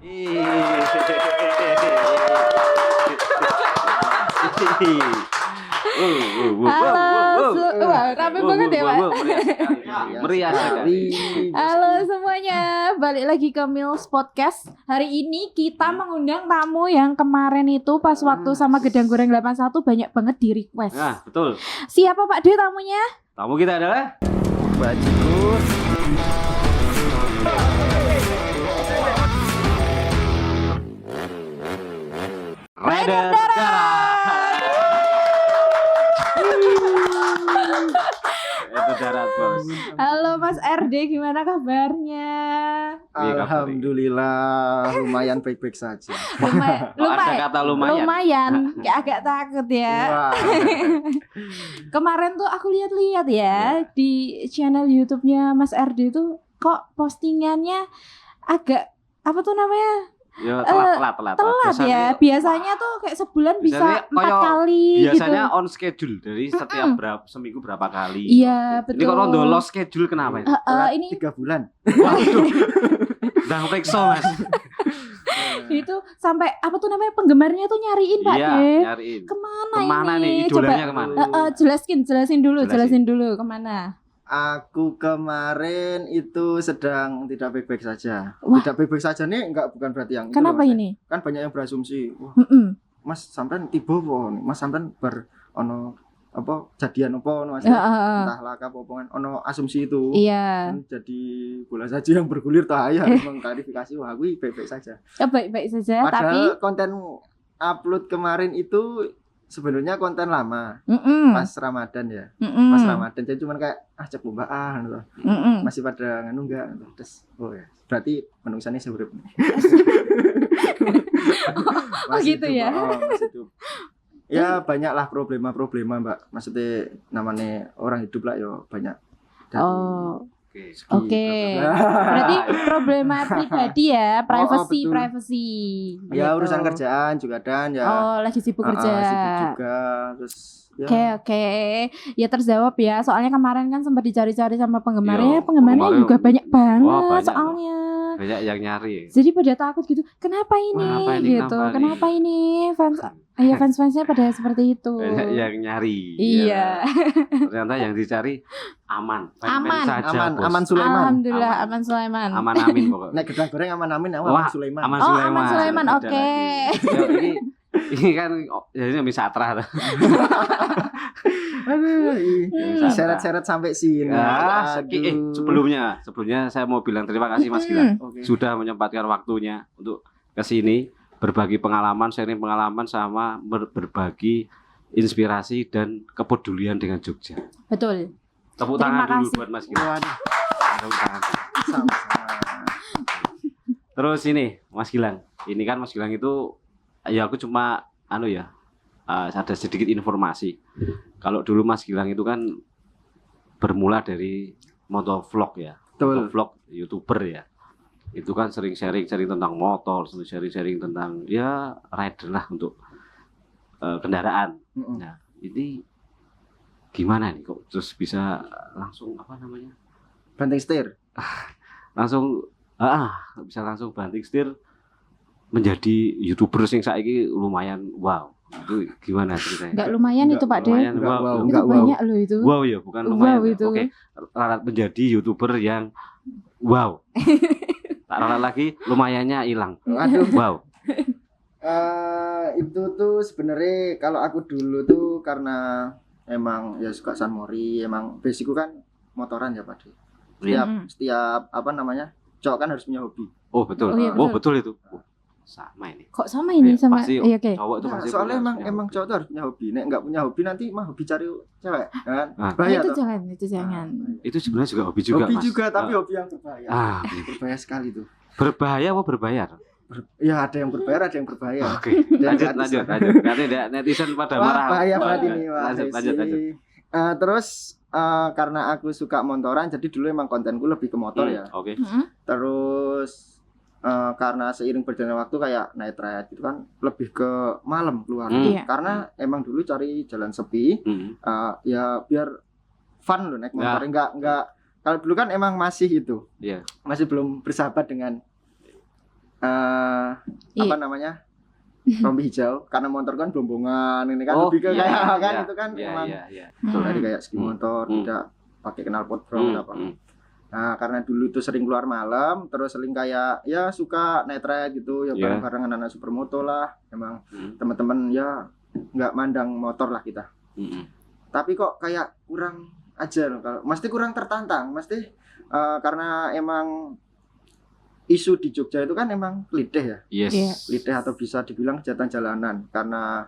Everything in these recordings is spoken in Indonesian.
Rame banget ya, Pak. Meriah sekali. Halo semuanya, balik lagi ke Mills Podcast. Hari ini kita mengundang tamu yang kemarin itu pas waktu sama Gedang Goreng 81 banyak banget di request. Nah, betul. Siapa Pak D tamunya? Tamu kita adalah Bajigur. Rider Darat. Itu darat, Bos. Halo Mas RD, gimana kabarnya? Alhamdulillah, lumayan baik-baik saja. Ada kata lumayan. Lumayan, kayak agak takut ya. Wah. Kemarin tuh aku lihat-lihat ya di channel YouTube-nya Mas RD itu kok postingannya agak apa tuh namanya? Ya, telat. Biasanya tuh kayak sebulan bisa biasanya 4 kali biasanya gitu. on schedule dari setiap seminggu berapa kali. Iya, betul. Ini kok rondo lost schedule kenapa ini? Ini 3 bulan. Waduh. Udah periksa, Mas. itu sampai apa tuh namanya penggemarnya tuh nyariin Pak Iya, De. nyariin. Kemana nih ini? idolanya Coba kemana? jelasin dulu kemana. Aku kemarin itu sedang tidak baik-baik saja. Wah. Tidak baik-baik saja nih bukan berarti yang itu Kenapa loh, Mas. ini? Kan banyak yang berasumsi, wah, Mm-mm. Mas sampean tiba apa nih? Mas sampean ono apa jadian apa ono Mas? Entah laka apa kan ono asumsi itu. Iya. Jadi bola saja yang bergulir tak ya harus mengklarifikasi wah aku baik-baik saja. Baik-baik saja Padahal tapi konten upload kemarin itu sebenarnya konten lama pas Ramadan ya. Pas Ramadan jadi cuman kayak cek lombaan gitu. Masih pada nganu enggak terus oh ya. Berarti menungsane seurip. gitu ya. Ya banyaklah problema-problema Mbak. Maksudnya namanya orang hidup lah yo banyak. Oh. Segi, Oke. Berarti problema pribadi ya, betul. privacy. Ya Gitu. urusan kerjaan juga dan ya. Oh, lagi sibuk kerja. Sibuk juga terus ya. Oke. Ya terjawab ya. Soalnya kemarin kan sempat dicari-cari sama penggemarnya. Iya, Penggemarnya penggemarnya juga banyak banget wah, banyak soalnya. Banyak yang nyari. Jadi pada takut gitu. Kenapa ini? Kenapa ini? Fans-fansnya pada seperti itu. Banyak yang nyari. Iya. Ternyata yang dicari aman. Aman. Saja, Bos. Aman Sulaiman. Alhamdulillah aman Sulaiman. Aman amin pokoknya. Nek Gedang Goreng aman Wah, Sulaiman. Aman Oh, Sulaiman. Aman Sulaiman. Ada Oke. lagi. Ini kan jadi bisa Satra. Seret-seret sampai sini. Sebelumnya saya mau bilang terima kasih Mas Gilang sudah menyempatkan waktunya untuk ke sini berbagi pengalaman, sharing pengalaman sama berbagi inspirasi dan kepedulian dengan Jogja. Betul. Tepuk Terima tangan dulu kasih. buat Mas Gilang. Tepuk tangan. Sama-sama. Terus ini Mas Gilang, ini kan Mas Gilang itu ya aku cuma ada sedikit informasi. Kalau dulu Mas Gilang itu kan bermula dari motovlog ya. Betul. Motovlog YouTuber ya. Itu kan sering sharing tentang motor, sharing tentang ya rider lah untuk kendaraan. Nah, ini gimana nih kok terus bisa langsung Banting setir. langsung bisa langsung banting setir menjadi YouTuber sing saiki lumayan wow. Itu gimana ceritanya? Enggak lumayan itu Pak De. Lumayan, Enggak, wow. wow. Itu banyak loh itu. Wow ya, bukan lumayan. Wow Ya. itu. Oke, ralat menjadi YouTuber yang wow. Tak ralat lagi, lumayannya hilang. Aduh. Wow. Itu tuh sebenarnya kalau aku dulu tuh karena emang ya suka San Mori, emang basicku kan motoran ya Pak De. Setiap cowok kan harus punya hobi. Oh betul. Oh, iya, Oh betul itu. Sama ini. Kok sama ini sama Pasti oke. cowok itu pasti Soalnya punya emang cowok tuh harus punya hobi. Nek enggak punya hobi nanti mah hobi cari cewek, kan? Ah. Bahaya Itu toh. jangan. Itu sebenarnya juga hobi juga, Hobi Mas. juga tapi hobi yang berbahaya. Berbahaya sekali tuh. Berbahaya apa berbayar? Ya ada yang berbayar, ada yang berbahaya. Oke. Lanjut. Nanti netizen pada marah. Bahaya banget ini. Lanjut. Terus karena aku suka motoran, jadi dulu emang kontenku lebih ke motor ya. Oke. Terus karena seiring berjalannya waktu kayak night ride gitu kan lebih ke malam keluar. Iya. Karena emang dulu cari jalan sepi, ya biar fun loh naik motor. Enggak kalau dulu kan emang masih itu. Iya. Masih belum bersahabat dengan apa namanya? Rompi hijau karena motor kan belombongan ini kan lebih ke kayak kan itu kan emang dari kayak ski motor tidak pakai knalpot front apa. Nah karena dulu itu sering keluar malam terus sering kayak ya suka night ride gitu ya bareng-bareng anak-anak supermoto lah emang teman-teman ya nggak mandang motor lah kita. Tapi kok kayak kurang aja loh kalau mesti kurang tertantang mesti karena emang isu di Jogja itu kan emang lideh ya. Lideh atau bisa dibilang kejahatan jalanan karena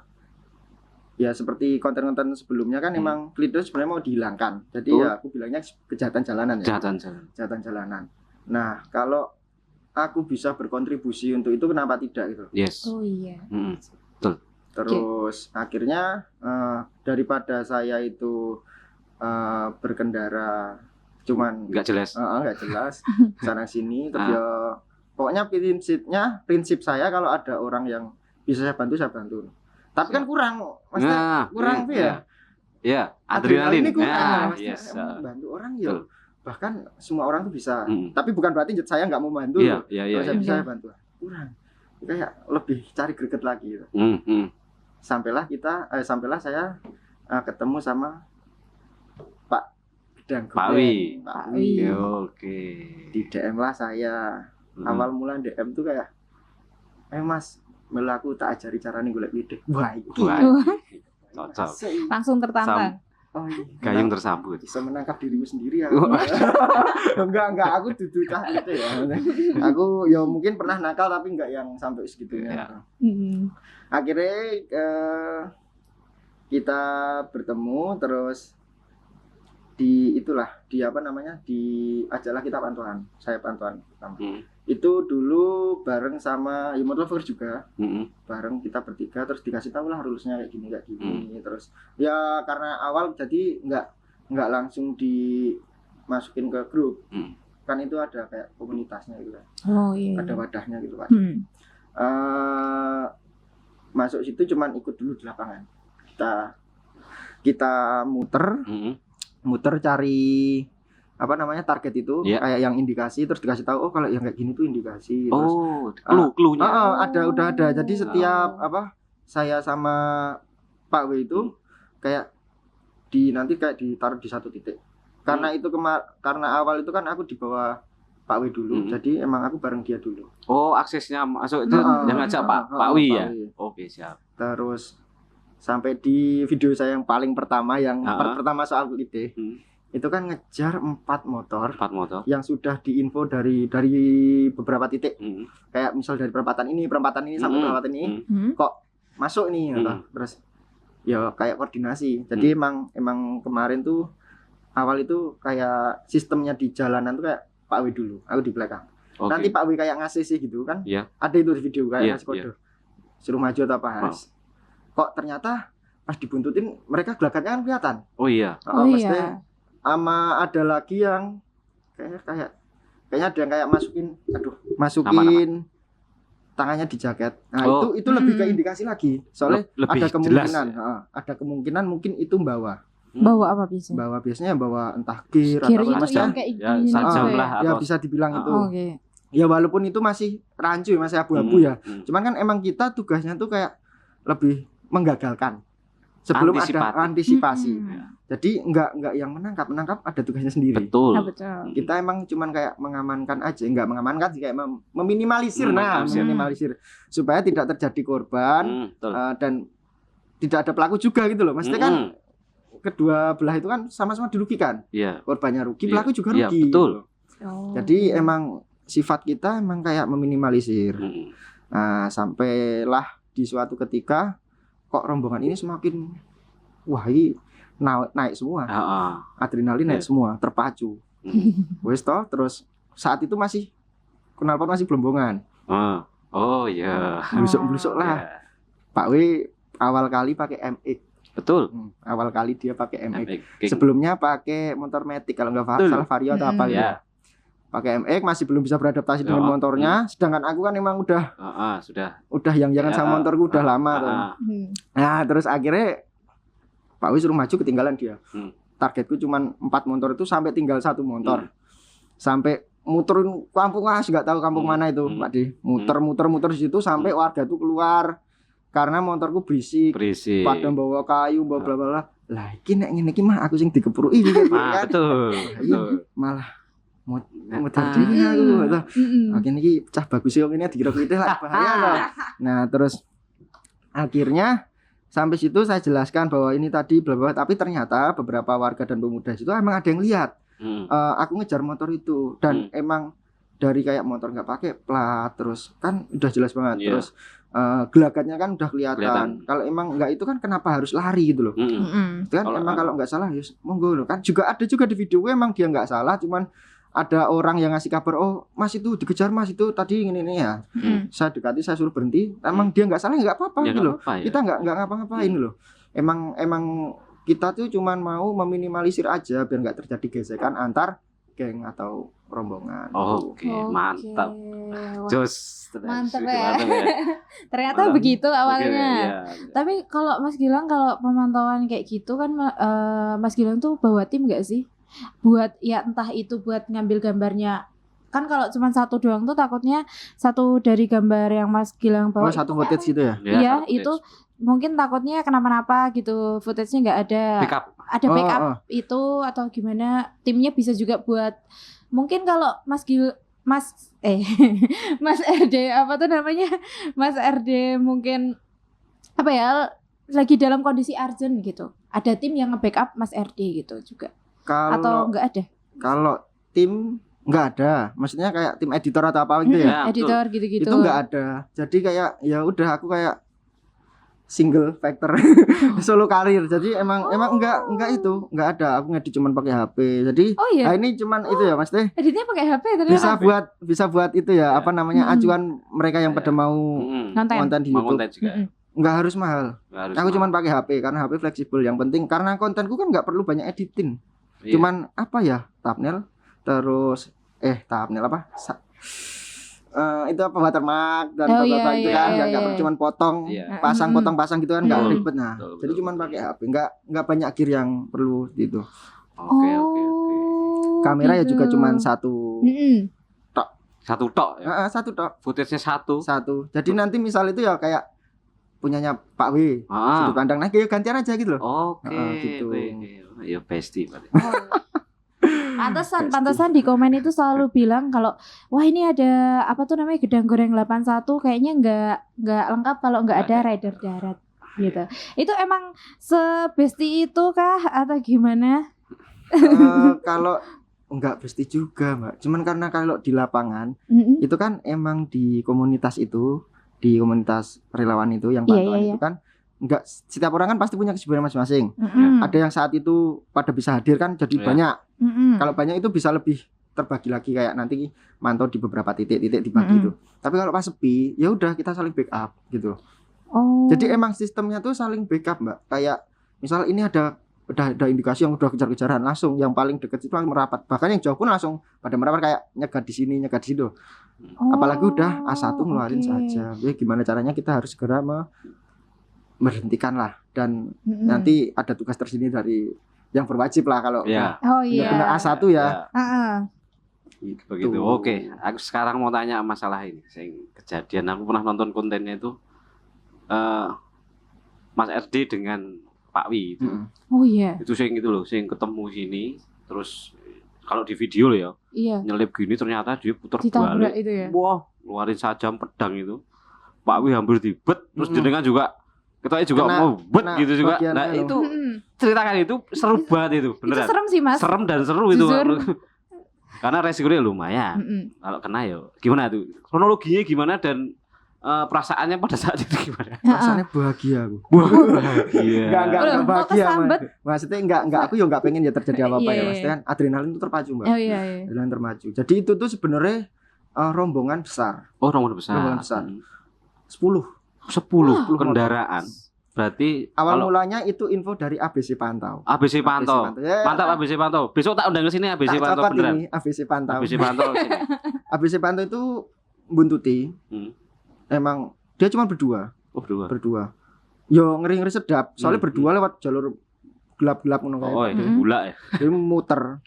ya seperti konten-konten sebelumnya kan emang lideh sebenarnya mau dihilangkan. Jadi ya aku bilangnya kejahatan jalanan ya. Kejahatan jalanan. Nah, kalau aku bisa berkontribusi untuk itu kenapa tidak gitu. Oh iya. Betul. Terus akhirnya daripada saya itu berkendara cuman nggak jelas sana sini terus ya pokoknya prinsip saya kalau ada orang yang bisa saya bantu tapi kan kurang kurang ya adrenalin ini kurang bantu orang ya bahkan semua orang tuh bisa tapi bukan berarti saya nggak mau bantu kalau saya bisa bantu kurang kayak lebih cari greget lagi gitu. Sampailah saya ketemu sama Pak Wi. Oke. Di DM lah saya. Awal mula DM tuh kayak Mas, melaku tak ajari carane golek ide. Wah, cocok. Langsung tertantang. Gayung tersambut. Bisa menangkap dirimu sendiri ya. Enggak, aku duduk cah gitu ya. Aku ya mungkin pernah nakal tapi enggak yang sampai segitunya. Akhirnya kita bertemu terus di ajalah kita saya pantuan pertama. Itu dulu bareng sama motovlogger juga. Bareng kita bertiga terus dikasih tahu lah rulesnya kayak gini. Terus ya karena awal jadi nggak langsung dimasukin ke grup. Kan itu ada kayak komunitasnya gitu kan. Ada wadahnya gitu Pak. Masuk situ cuman ikut dulu di lapangan. Kita muter cari target itu kayak yang indikasi terus dikasih tahu kalau yang kayak gini tuh indikasi terus clue-nya udah ada jadi setiap saya sama Pak W itu kayak nanti ditaruh di satu titik karena itu karena awal itu kan aku di bawah Pak W dulu jadi emang aku bareng dia dulu aksesnya masuk itu yang ngajak Pak W ya oke siap terus sampai di video saya yang paling pertama pertama soal ide itu kan ngejar 4 motor yang sudah diinfo dari beberapa titik kayak misal dari perempatan ini sampai perempatan ini kok masuk nih terus ya kayak koordinasi jadi emang kemarin tuh awal itu kayak sistemnya di jalanan tuh kayak Pak W dulu aku di belakang nanti Pak W kayak ngasih sih gitu kan ada itu di video kayak ngasih kode suruh maju atau apa harus kok ternyata pas dibuntutin mereka gelagatnya kan kelihatan. Maksudnya sama ada lagi yang kayaknya ada yang kayak masukin tangannya di jaket. Nah, itu lebih ke indikasi lagi. Soalnya ada kemungkinan mungkin itu bawa apa biasanya? Bawa entah gear atau apa yang kayak gini. Ya bisa dibilang itu. Ya walaupun itu masih rancu masih abu-abu ya. Cuman kan emang kita tugasnya tuh kayak lebih menggagalkan sebelum ada antisipasi. Jadi enggak yang menangkap ada tugasnya sendiri. Betul. Kita emang cuman kayak mengamankan aja, enggak mengamankan sih kayak meminimalisir meminimalisir supaya tidak terjadi korban dan tidak ada pelaku juga gitu loh. Maksudnya kan kedua belah itu kan sama-sama dirugikan. Korbannya rugi, pelaku juga rugi. Betul. Jadi emang sifat kita emang kayak meminimalisir. Nah, sampailah di suatu ketika kok rombongan ini semakin naik semua adrenalin naik semua terpacu wes toh terus saat itu masih knalpot masih belombongan blusuk lah Pak W awal kali pakai MX betul awal kali dia pakai MX sebelumnya pakai motor Matic kalau nggak salah Vario atau apa ya pakai MX masih belum bisa beradaptasi dengan motornya sedangkan aku kan emang udah yang sama motorku udah lama tuh. Nah terus akhirnya Pak Wi suruh maju ketinggalan dia targetku cuma 4 motor itu sampai tinggal 1 motor sampai muterin kampung nggak tahu kampung mana itu Pak Di. Muter di situ sampai warga tuh keluar karena motorku berisik. Pada bawa kayu, bawa bla bla. Lah iki nek ngene iki mah aku sing dikepruki gitu kan. Betul. Malah muter diri aku. Oke niki cah bagus yo ngene dikira kita lah bahaya loh. Nah, terus akhirnya sampai situ saya jelaskan bahwa ini tadi bla bla, tapi ternyata beberapa warga dan pemuda itu emang ada yang lihat. Aku ngejar motor itu dan emang dari kayak motor nggak pakai plat, terus kan udah jelas banget. Terus gelagatnya kan udah kelihatan. Kalau emang nggak itu kan kenapa harus lari gitu loh. Itu kan emang kalau nggak salah ya monggo loh kan. Juga ada juga di video emang dia nggak salah, cuman ada orang yang ngasih kabar, oh mas itu dikejar mas itu tadi ini ya. Saya dekati, saya suruh berhenti. Emang dia nggak salah nggak apa-apa gitu loh. Kita nggak ngapa-ngapain loh. Emang kita tuh cuman mau meminimalisir aja biar nggak terjadi gesekan antar geng atau rombongan. Oke, mantap. Jos, mantap ya. Ternyata begitu awalnya. Iya. Tapi kalau Mas Gilang kalau pemantauan kayak gitu kan Mas Gilang tuh bawa tim nggak sih? Buat ya entah itu buat ngambil gambarnya. Kan kalau cuma satu doang tuh takutnya satu dari gambar yang Mas Gilang bawa. Satu footage gitu ya? Iya, itu mungkin takutnya kenapa-napa gitu, footage-nya nggak ada. Ada backup itu atau gimana? Timnya bisa juga buat mungkin kalau Mas RD apa tuh namanya? Mas RD mungkin apa ya lagi dalam kondisi urgent gitu. Ada tim yang nge-backup Mas RD gitu juga. Atau nggak ada? Kalau tim nggak ada, maksudnya kayak tim editor atau apa gitu ya? Editor gitu-gitu. Itu nggak ada. Jadi kayak ya udah aku kayak single factor solo karir. Jadi emang enggak itu, enggak ada. Aku ngedit cuman pakai HP. Jadi nah ini cuman itu ya Mas Teh. Editnya pakai HP ternyata. Bisa buat itu ya, apa namanya? Acuan mereka yang pada mau konten di YouTube. Enggak harus mahal. Aku cuman pakai HP karena HP fleksibel. Yang penting karena kontenku kan enggak perlu banyak editing. Cuman apa ya? Thumbnail terus thumbnail apa? Itu apa watermark dan itu kan nggak perlu cuman potong gitu kan nggak ribet. Nah jadi cuman pakai HP, nggak banyak gear yang perlu gitu. Oke. Kamera gitu. Ya juga cuman satu tok ya? Satu tok, footage-nya satu. Jadi nanti misal itu ya kayak punyanya Pak W sudut pandang, nah kayak gantian aja gitu loh. Gitu. Ya pasti berarti. Pantesan di komen itu selalu bilang kalau wah ini ada apa tuh namanya Gedang Goreng 81 kayaknya nggak lengkap kalau nggak ada rider darat gitu. Itu emang sebesti itu kah atau gimana? Kalau nggak besti juga Mbak, cuman karena kalau di lapangan itu kan emang di komunitas relawan itu yang pantauan itu kan enggak, setiap orang kan pasti punya kesibukan masing-masing. Ada yang saat itu pada bisa hadir kan jadi banyak. Kalau banyak itu bisa lebih terbagi lagi kayak nanti mantau di beberapa titik-titik dibagi itu. Tapi kalau pas sepi, ya udah kita saling backup gitu. Jadi emang sistemnya tuh saling backup Mbak. Kayak misal ini udah indikasi yang udah kejar-kejaran langsung yang paling dekat itu langsung merapat. Bahkan yang jauh pun langsung pada merapat kayak nyegat di sini, nyegat di situ. Apalagi udah A1 ngeluarin saja. Jadi gimana caranya kita harus segera berhentikan lah dan nanti ada tugas tersendiri dari yang berwajib lah kalau benar A1 ya. Begitu. Oke, aku sekarang mau tanya masalah ini. Kejadian aku pernah nonton kontennya itu Mas RD dengan Pak Wi itu. Itu sing gitu loh, sing ketemu sini terus kalau di video loh ya. Nyelip gini ternyata dia putar balik. Itu ya. Wah, ngeluarin sajam pedang itu. Pak Wi hampir dibet terus jenengan juga ketoknya juga mau bet gitu juga. Nah itu ceritakan itu seru banget itu beneran. Itu serem sih Mas. Serem dan seru itu. Karena resikonya lumayan. Kalau kena ya gimana tuh? Kronologinya gimana dan perasaannya pada saat itu gimana? Perasaannya bahagia aku. Bahagia. Enggak bahagia. Maksudnya enggak aku ya enggak pengen ya terjadi apa-apa ya Mas. Kan adrenalin itu terpacu Mbak. Adrenalin terpacu. Jadi itu tuh sebenarnya rombongan besar. Rombongan besar. 10 kendaraan. Berarti awal mulanya itu info dari ABC Pantau. ABC Pantau. Mantap ABC Pantau. Besok tak undang ke sini ABC Pantau beneran. Ini ABC Pantau. ABC Pantau sini. ABC Pantau itu buntuti. Emang dia cuma berdua. Berdua. Yo ngeri-ngeri sedap. Soalnya berdua lewat jalur gelap-gelap ngono kayak. Gula ya. Dia muter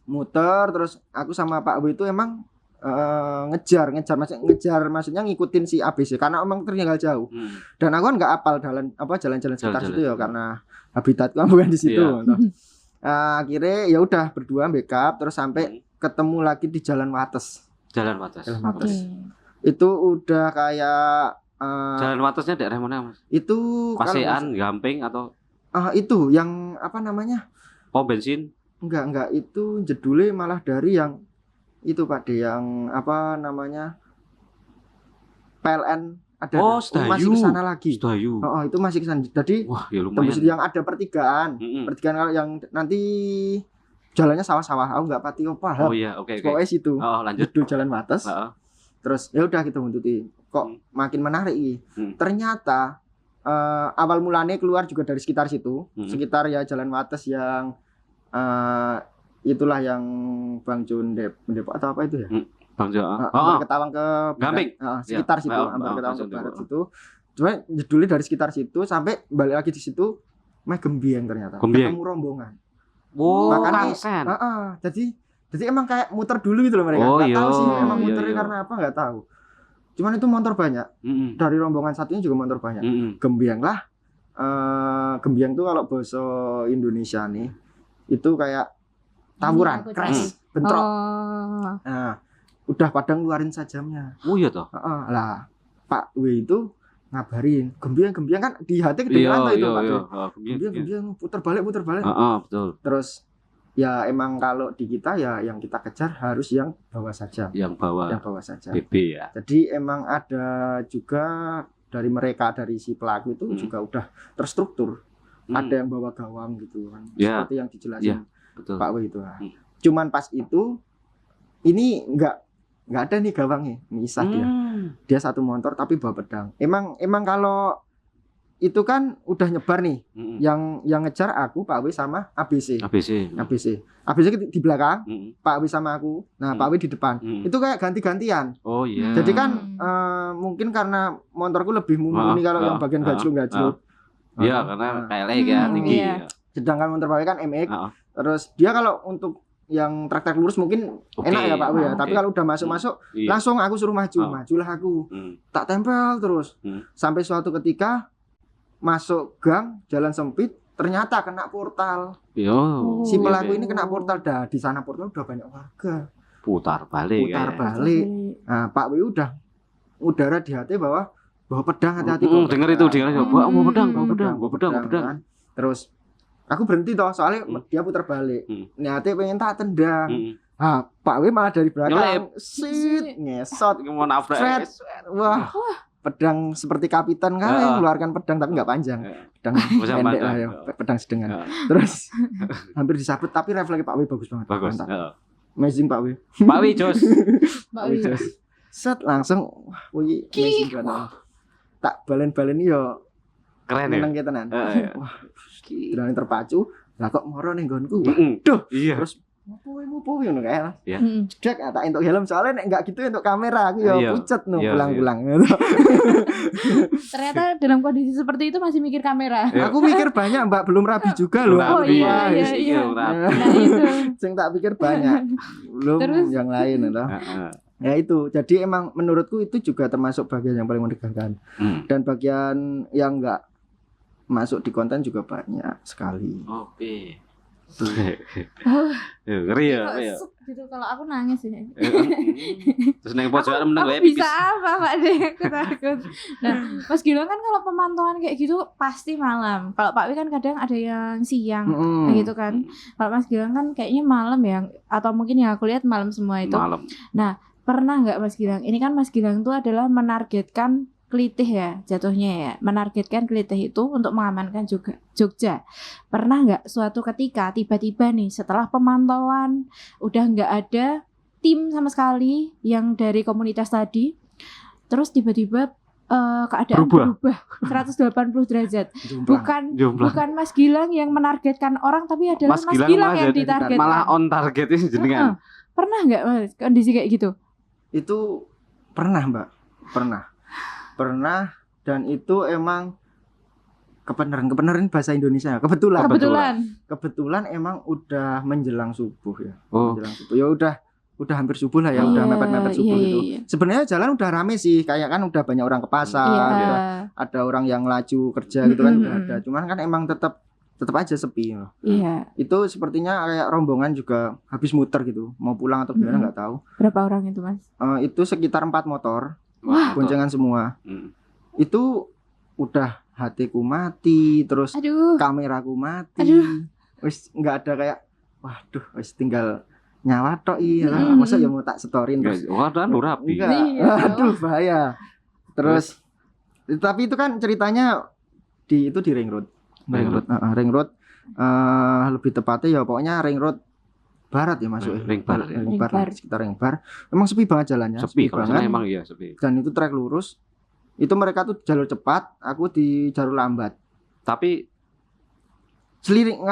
muter terus aku sama Pak W itu emang ngejar maksudnya ngikutin si ABC karena emang tertinggal jauh. Dan aku kan nggak apal jalan-jalan sekitar situ ya karena habitatku bukan di situ. Akhirnya ya udah berdua backup terus sampai ketemu lagi di Jalan Wates. Itu udah kayak Jalan Watesnya daerah mana, Mas? Itu Pasean, Gamping atau itu yang apa namanya? Pom bensin? Enggak itu jedule malah dari yang itu Pak De yang apa namanya PLN ada masih ke sana lagi. Itu masih ke sana. Jadi wah, ya lumayan. Tembus yang ada pertigaan. Pertigaan yang nanti jalannya sawah-sawah. Aku enggak pati paham. Oh iya, oke. Pokoknya situ. Lanjut Itu Jalan Wates. Terus ya udah kita buntuti. Kok makin menarik ini. Ternyata awal mulanya keluar juga dari sekitar situ. Sekitar ya Jalan Wates yang itulah yang Bang Jun Depok atau apa itu ya? Bang Jun. Ketawang ke Gamping. Sekitar situ, Ambar Ketawang ke barat situ. Cuma jedulnya dari sekitar situ sampai balik lagi di situ meh Gembieng ternyata. Ketemu rombongan. Makanya jadi emang kayak muter dulu gitu loh mereka. Enggak tahu sih emang muternya karena apa enggak tahu. Cuman itu motor banyak. Dari rombongan satunya juga motor banyak. Gembieng lah. Gembieng tuh kalau bahasa Indonesia nih itu kayak tawuran, crash, bentrok. Nah, udah pada ngeluarin sajamnya. Oh iya toh. Lah, Pak W itu ngabarin, Gembieng kan di hati kedengeran tuh itu Pak. Gembieng puter balik. Betul. Terus ya emang kalau di kita ya yang kita kejar harus yang bawa sajam. Yang bawa sajam. BB ya. Jadi emang ada juga dari mereka dari si pelaku itu juga udah terstruktur. Ada yang bawa gawang gitu kan. Seperti yang dijelasin Pak W itu. Cuman pas itu ini enggak ada nih gawangnya, misah dia. Dia satu motor tapi bawa pedang. Emang kalau itu kan udah nyebar nih. Yang ngejar aku Pak W sama ABC di belakang, Pak W sama aku. Nah, Pak W di depan. Itu kayak ganti-gantian. Oh iya. Jadi kan mungkin karena motorku lebih mumpuni kalau yang bagian gajlung. Iya, karena KLX ya tinggi. Sedangkan motor Pak W kan MX. Terus dia kalau untuk yang trek-trek lurus mungkin enak ya Pak W ya. Tapi kalau udah masuk langsung aku suruh majulah aku. Tak tempel terus. Sampai suatu ketika masuk gang jalan sempit ternyata kena portal. Si pelaku ini kena portal di sana portal udah banyak warga. Putar balik. Nah, Pak W udah udara di hati bawa pedang hati-hati. Dengar itu. Bawa pedang. Kan? Terus aku berhenti toh soalnya dia putar balik. Niatnya pengen tak tendang. Pak W malah dari belakang ngesot. Maaf. Wah. Pedang seperti kapitan kan mengeluarkan pedang tapi enggak panjang. Pedang pendek lah ya, pedang sedengan. Terus hampir disabet tapi refleks Pak W bagus banget. Amazing Pak W. Pak W jos. Set langsung wih amazing banget. Tak balen-balen yo keren ya. Menang tenan. Wah, drone terpacu. Lah kok moro ning nggonku. Duh, iya. Terus ngopo ngono kae. Ya. Jedek tak entuk helm soalnya nek enggak gitu untuk kamera aku yo pucet no pulang-pulang. Ternyata dalam kondisi seperti itu masih mikir kamera. Aku mikir banyak Mbak, belum rabi juga loh. Oh iya. Nah itu. Sing tak pikir banyak. Belum terus? Yang lain loh. Ya itu, jadi emang menurutku itu juga termasuk bagian yang paling menegangkan. Dan bagian yang enggak masuk di konten juga banyak sekali. Oke. Ngeri ya. Gitu kalau aku nangis sih. Terus neng pojokan menang ya bisa apa Pak De? Takut. Nah, Mas Gilang kan kalau pemantauan kayak gitu pasti malam. Kalau Pak Wi kan kadang ada yang siang kayak gitu kan. Kalau Mas Gilang kan kayaknya malam ya, atau mungkin ya aku lihat malam semua itu. Malam. Nah, pernah nggak Mas Gilang? Ini kan Mas Gilang tuh adalah menargetkan Kelitih ya jatuhnya ya, menargetkan Kelitih itu untuk mengamankan juga Jogja. Pernah nggak suatu ketika tiba-tiba nih setelah pemantauan udah nggak ada tim sama sekali yang dari komunitas tadi, terus tiba-tiba keadaan berubah 180 derajat. Bukan Mas Gilang yang menargetkan orang, tapi adalah Mas Gilang yang ditargetkan. Malah on target ini jenengan. Pernah nggak Mas kondisi kayak gitu? Itu pernah Mbak, pernah dan itu emang kebenaran bahasa Indonesia. Kebetulan emang udah menjelang subuh ya. Menjelang subuh. Ya udah hampir subuh lah ya, udah mepet-mepet subuh gitu. Sebenarnya jalan udah rame sih, kayak kan udah banyak orang ke pasar, ada orang yang laju kerja gitu kan udah ada. Cuman kan emang tetap aja sepi. Itu sepertinya kayak rombongan juga habis muter gitu, mau pulang atau gimana nggak tahu. Berapa orang itu, Mas? Itu sekitar 4 motor. Boncengan semua. Itu udah HT-ku mati, terus kameraku mati. Wis enggak ada kayak waduh, wis tinggal nyawa tok masa ya mau tak storyin terus. Waduh, rapi. Aduh, bahaya. Terus tapi itu kan ceritanya di ring road. Ring road lebih tepatnya ya pokoknya ring road barat ya masuk. Ring bar. Sekitar ring bar. Memang sepi banget jalannya. Sepi banget. Emang iya sepi. Dan itu trek lurus. Itu mereka tuh jalur cepat, aku di jalur lambat. Tapi seliringan.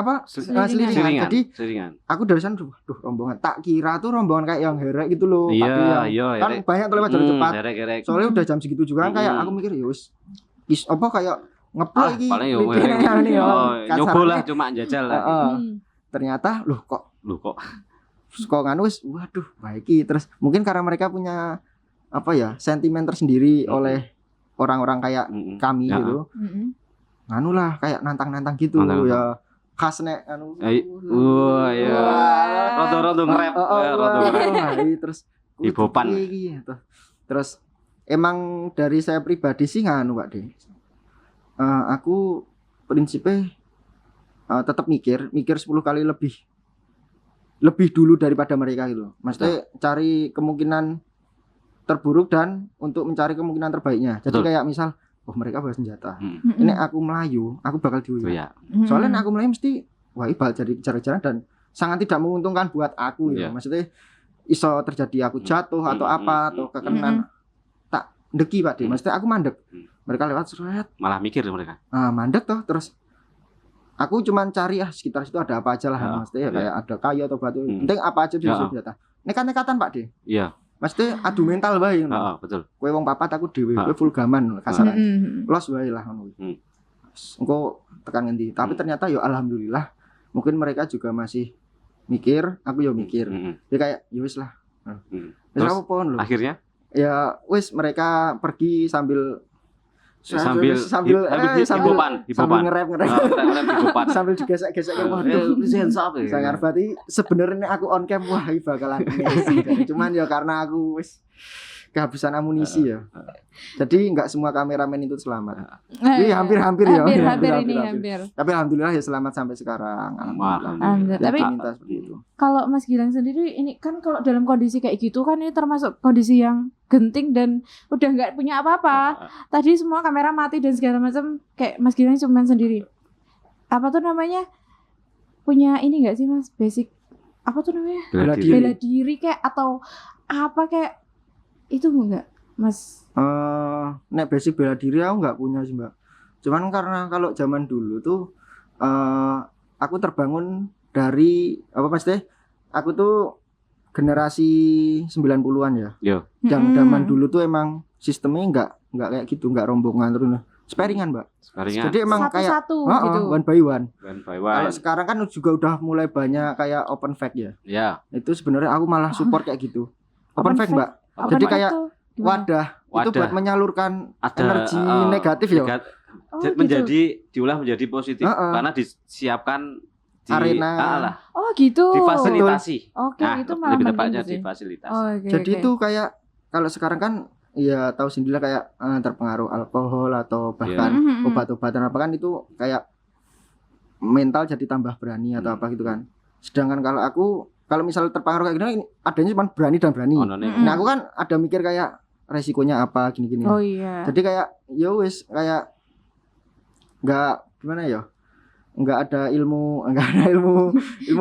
Jadi seliringan. Aku dari sana rombongan. Tak kira tuh rombongan kayak yang herek gitu loh. Iya, kan banyak tuh lewat jalur cepat. Herek. Soalnya udah jam segitu juga kan kayak aku mikir ya wis apa kayak ngeplok iki. Paling nyoba lah cuma jajal lah. Ternyata loh kok nganu wis waduh baiki. Terus mungkin karena mereka punya sentimen tersendiri oleh orang-orang kayak kami gitu. Nganu lah kayak nantang-nantang gitu ya. Khas nek anu. Iya. Rodo-rodo nge-rap. Terus hibopan. Terus emang dari saya pribadi sih nganu Pak De. Aku prinsipnya tetap mikir 10 kali lebih dulu daripada mereka gitu. Maksudnya cari kemungkinan terburuk dan untuk mencari kemungkinan terbaiknya. Jadi kayak misal, mereka bawa senjata. Ini aku melayu, aku bakal diuyah. Soalnya aku melayu mesti bakal jadi kejar-kejaran dan sangat tidak menguntungkan buat aku ya. Maksudnya iso terjadi aku jatuh atau apa atau kekenan tak ndeki Pak De. Maksudnya aku mandek. Mereka lewat seret. Malah mikir mereka. Mandek toh terus aku cuman cari sekitar situ ada apa aja lah. Maksudnya kayak ada kayu atau batu. Penting apa aja di senjata. Nekat-nekatan Pak De. Iya. Maksudnya adu mental bae ngono. Betul. Kowe wong papat aku dhewe, kowe full gaman kasar. Los bae lah ngono. Engko tekan ngendi. Tapi ternyata ya alhamdulillah mungkin mereka juga masih mikir, aku ya mikir. Ya kayak ya wis lah. Wis apa lho. Akhirnya ya wis mereka pergi sambil hibopan. Nge-rap. Sambil digesek-gesek waduh. Sangar berarti sebenarnya aku on cam bakalan cuman ya karena aku wis kehabisan amunisi ya. Jadi enggak semua kameramen itu selamat. Ini hampir ya. Hampir. Tapi alhamdulillah ya selamat sampai sekarang. Alhamdulillah. Tapi kalau Mas Gilang sendiri ini kan kalau dalam kondisi kayak gitu kan ini termasuk kondisi yang genting dan udah nggak punya apa-apa. Tadi semua kamera mati dan segala macam, kayak Mas Gilang cuma sendiri. Apa tuh namanya? Punya ini nggak sih Mas? Basic apa tuh namanya? Bela diri kayak atau apa kayak itu enggak Mas? Nek basic bela diri aku nggak punya sih Mbak. Cuman karena kalau zaman dulu tuh aku terbangun dari maksudnya aku tuh generasi 90-an ya. Yang zaman dulu tuh emang sistemnya enggak kayak gitu, enggak rombongan terus sparingan, Mbak. Jadi emang kayak gitu. One by one. Kalau sekarang kan juga udah mulai banyak kayak open fact ya. Iya. Itu sebenarnya aku malah support kayak gitu. Open fact, Mbak. Jadi kayak wadah itu buat menyalurkan energi negatif ya. Diolah menjadi positif karena disiapkan di arena. Oh gitu. Difasilitasi. Oke, itu malah lebih tepatnya difasilitasi. Jadi itu kayak kalau sekarang kan ya tahu sendirilah kayak terpengaruh alkohol atau bahkan obat-obatan apa kan itu kayak mental jadi tambah berani atau apa gitu kan. Sedangkan kalau misalnya terpengaruh kayak gini adanya cuma berani dan berani. Nah aku kan ada mikir kayak resikonya apa gini-gini. Oh iya. Jadi kayak ya wis kayak enggak gimana ya? Enggak ada ilmu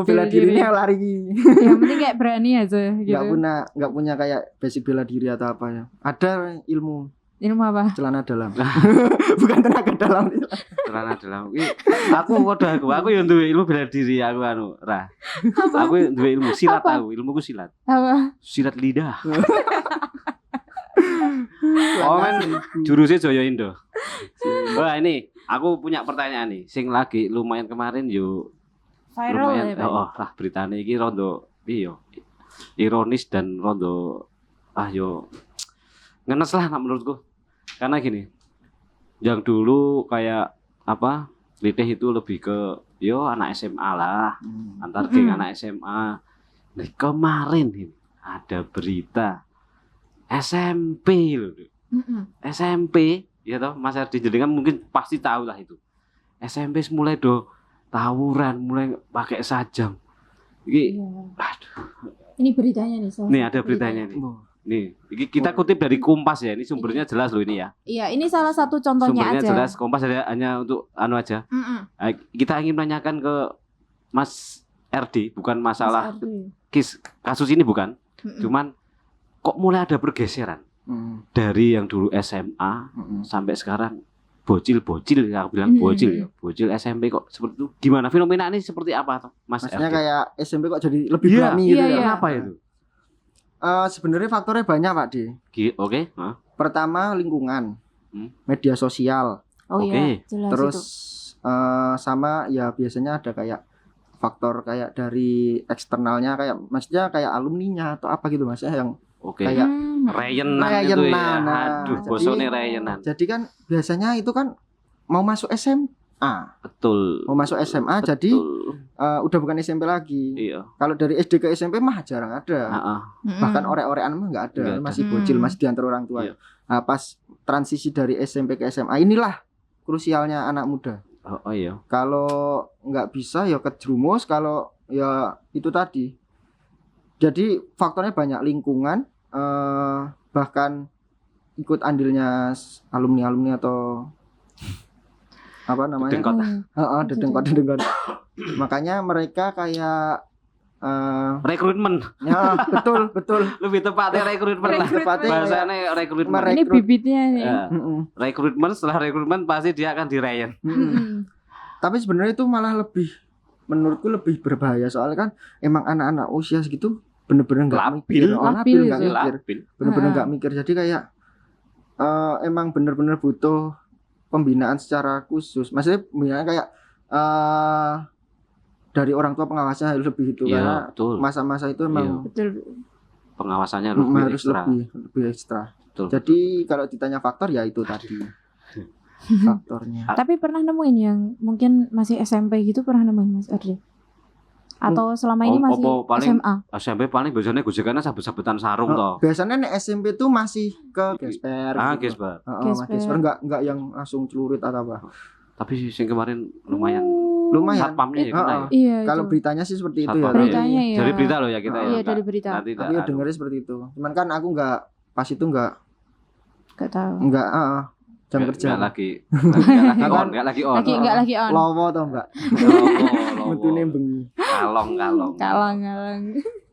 bela dirinya lari. Yang penting kayak berani aja gitu. Enggak punya kayak basic bela diri atau apa ya. Ada ilmu apa? Celana dalam. Bukan tenaga dalam. Celana dalam. Aku yang duwe ilmu bela diri aku Ra. Aku duwe ilmu silat ilmuku silat. Apa? Silat lidah. Kan jurusnya Jaya Indo. Wah, ini aku punya pertanyaan nih. Sing lagi lumayan kemarin yo Viral lumayan, ya, Pak? lah beritanya iki rondo iyo ironis dan rondo yo ngenes lah menurutku. Karena gini, yang dulu kayak apa? Litih itu lebih ke yo anak SMA lah, antar geng anak SMA. Nah, kemarin ini ada berita SMP loh. SMP ya toh Mas Ardi jenengan mungkin pasti tahu lah itu. SMP mulai tawuran, mulai pakai sajam. Iki aduh. Ini beritanya nih. Nih ada beritanya nih. Nih, kita kutip dari Kompas ya. Ini sumbernya jelas loh ini ya. Iya, ini salah satu contohnya sumbernya aja. Jelas, Kompas hanya untuk aja. Kita ingin menanyakan ke Mas RD, bukan masalah kasus ini bukan. Cuman kok mulai ada pergeseran dari yang dulu SMA sampai sekarang bocil ya, aku bilang bocil ya. Bocil SMP kok seperti itu. Gimana fenomena ini seperti apa toh, Mas RD? Maksudnya kayak SMP kok jadi lebih berani gitu ya. Kenapa itu? Sebenarnya faktornya banyak Pak D. Oke. Pertama lingkungan, media sosial. Iya, jelas terus itu. Sama ya biasanya ada kayak faktor kayak dari eksternalnya kayak maksudnya kayak alumninya atau apa gitu maksudnya yang kayak rayenan gitu ya. Aduh, bosone rayenan. Jadi kan biasanya itu kan mau masuk SMA. Betul. Mau masuk SMA Betul. jadi udah bukan SMP lagi. Iya. Kalau dari SD ke SMP mah jarang ada. Bahkan orek-orekan mah nggak ada. Masih bocil, masih diantar orang tua. Iya. Nah, pas transisi dari SMP ke SMA inilah krusialnya anak muda. Oh iya. Kalau nggak bisa ya kejerumus, kalau ya itu tadi. Jadi faktornya banyak lingkungan, bahkan ikut andilnya alumni atau apa namanya? Dedengkot. Makanya mereka kayak rekrutmen. Ya, betul. Lebih tepatnya rekrutmen lah. Bahasanya rekrutmen. Ini bibitnya nih. Ya. Rekrutmen, setelah rekrutmen pasti dia akan dirayen. Tapi sebenarnya itu malah menurutku lebih berbahaya soalnya kan emang anak-anak usia segitu bener-bener nggak mikir, nggak mikir, bener-bener nggak mikir. Jadi kayak emang bener-bener butuh pembinaan secara khusus. Maksudnya pembinaan kayak dari orang tua pengawasnya harus lebih itu karena masa-masa itu emang pengawasannya harus lebih ekstra. Betul. Jadi kalau ditanya faktor ya itu tadi faktornya. Tapi pernah nemuin yang mungkin masih SMP gitu, pernah nemuin Mas Ardi? Atau selama ini masih SMA? SMP paling biasanya gojekannya sabet-sabetan sarung toh. Biasanya nih SMP tuh masih ke gesper. Gesper. Gesper enggak yang langsung celurit atau apa. Tapi sing kemarin lumayan satpamnya ya kena ya. Iya, kalau beritanya sih seperti itu ya. Beritanya ya. Dari berita loh ya kita ya. Iya, dari berita. Tapi ya dengarnya seperti itu. Cuman kan aku enggak pas itu enggak tahu. Enggak, jam kerja. Enggak lagi on. Lowo atau enggak? Metune bengi. Kalong.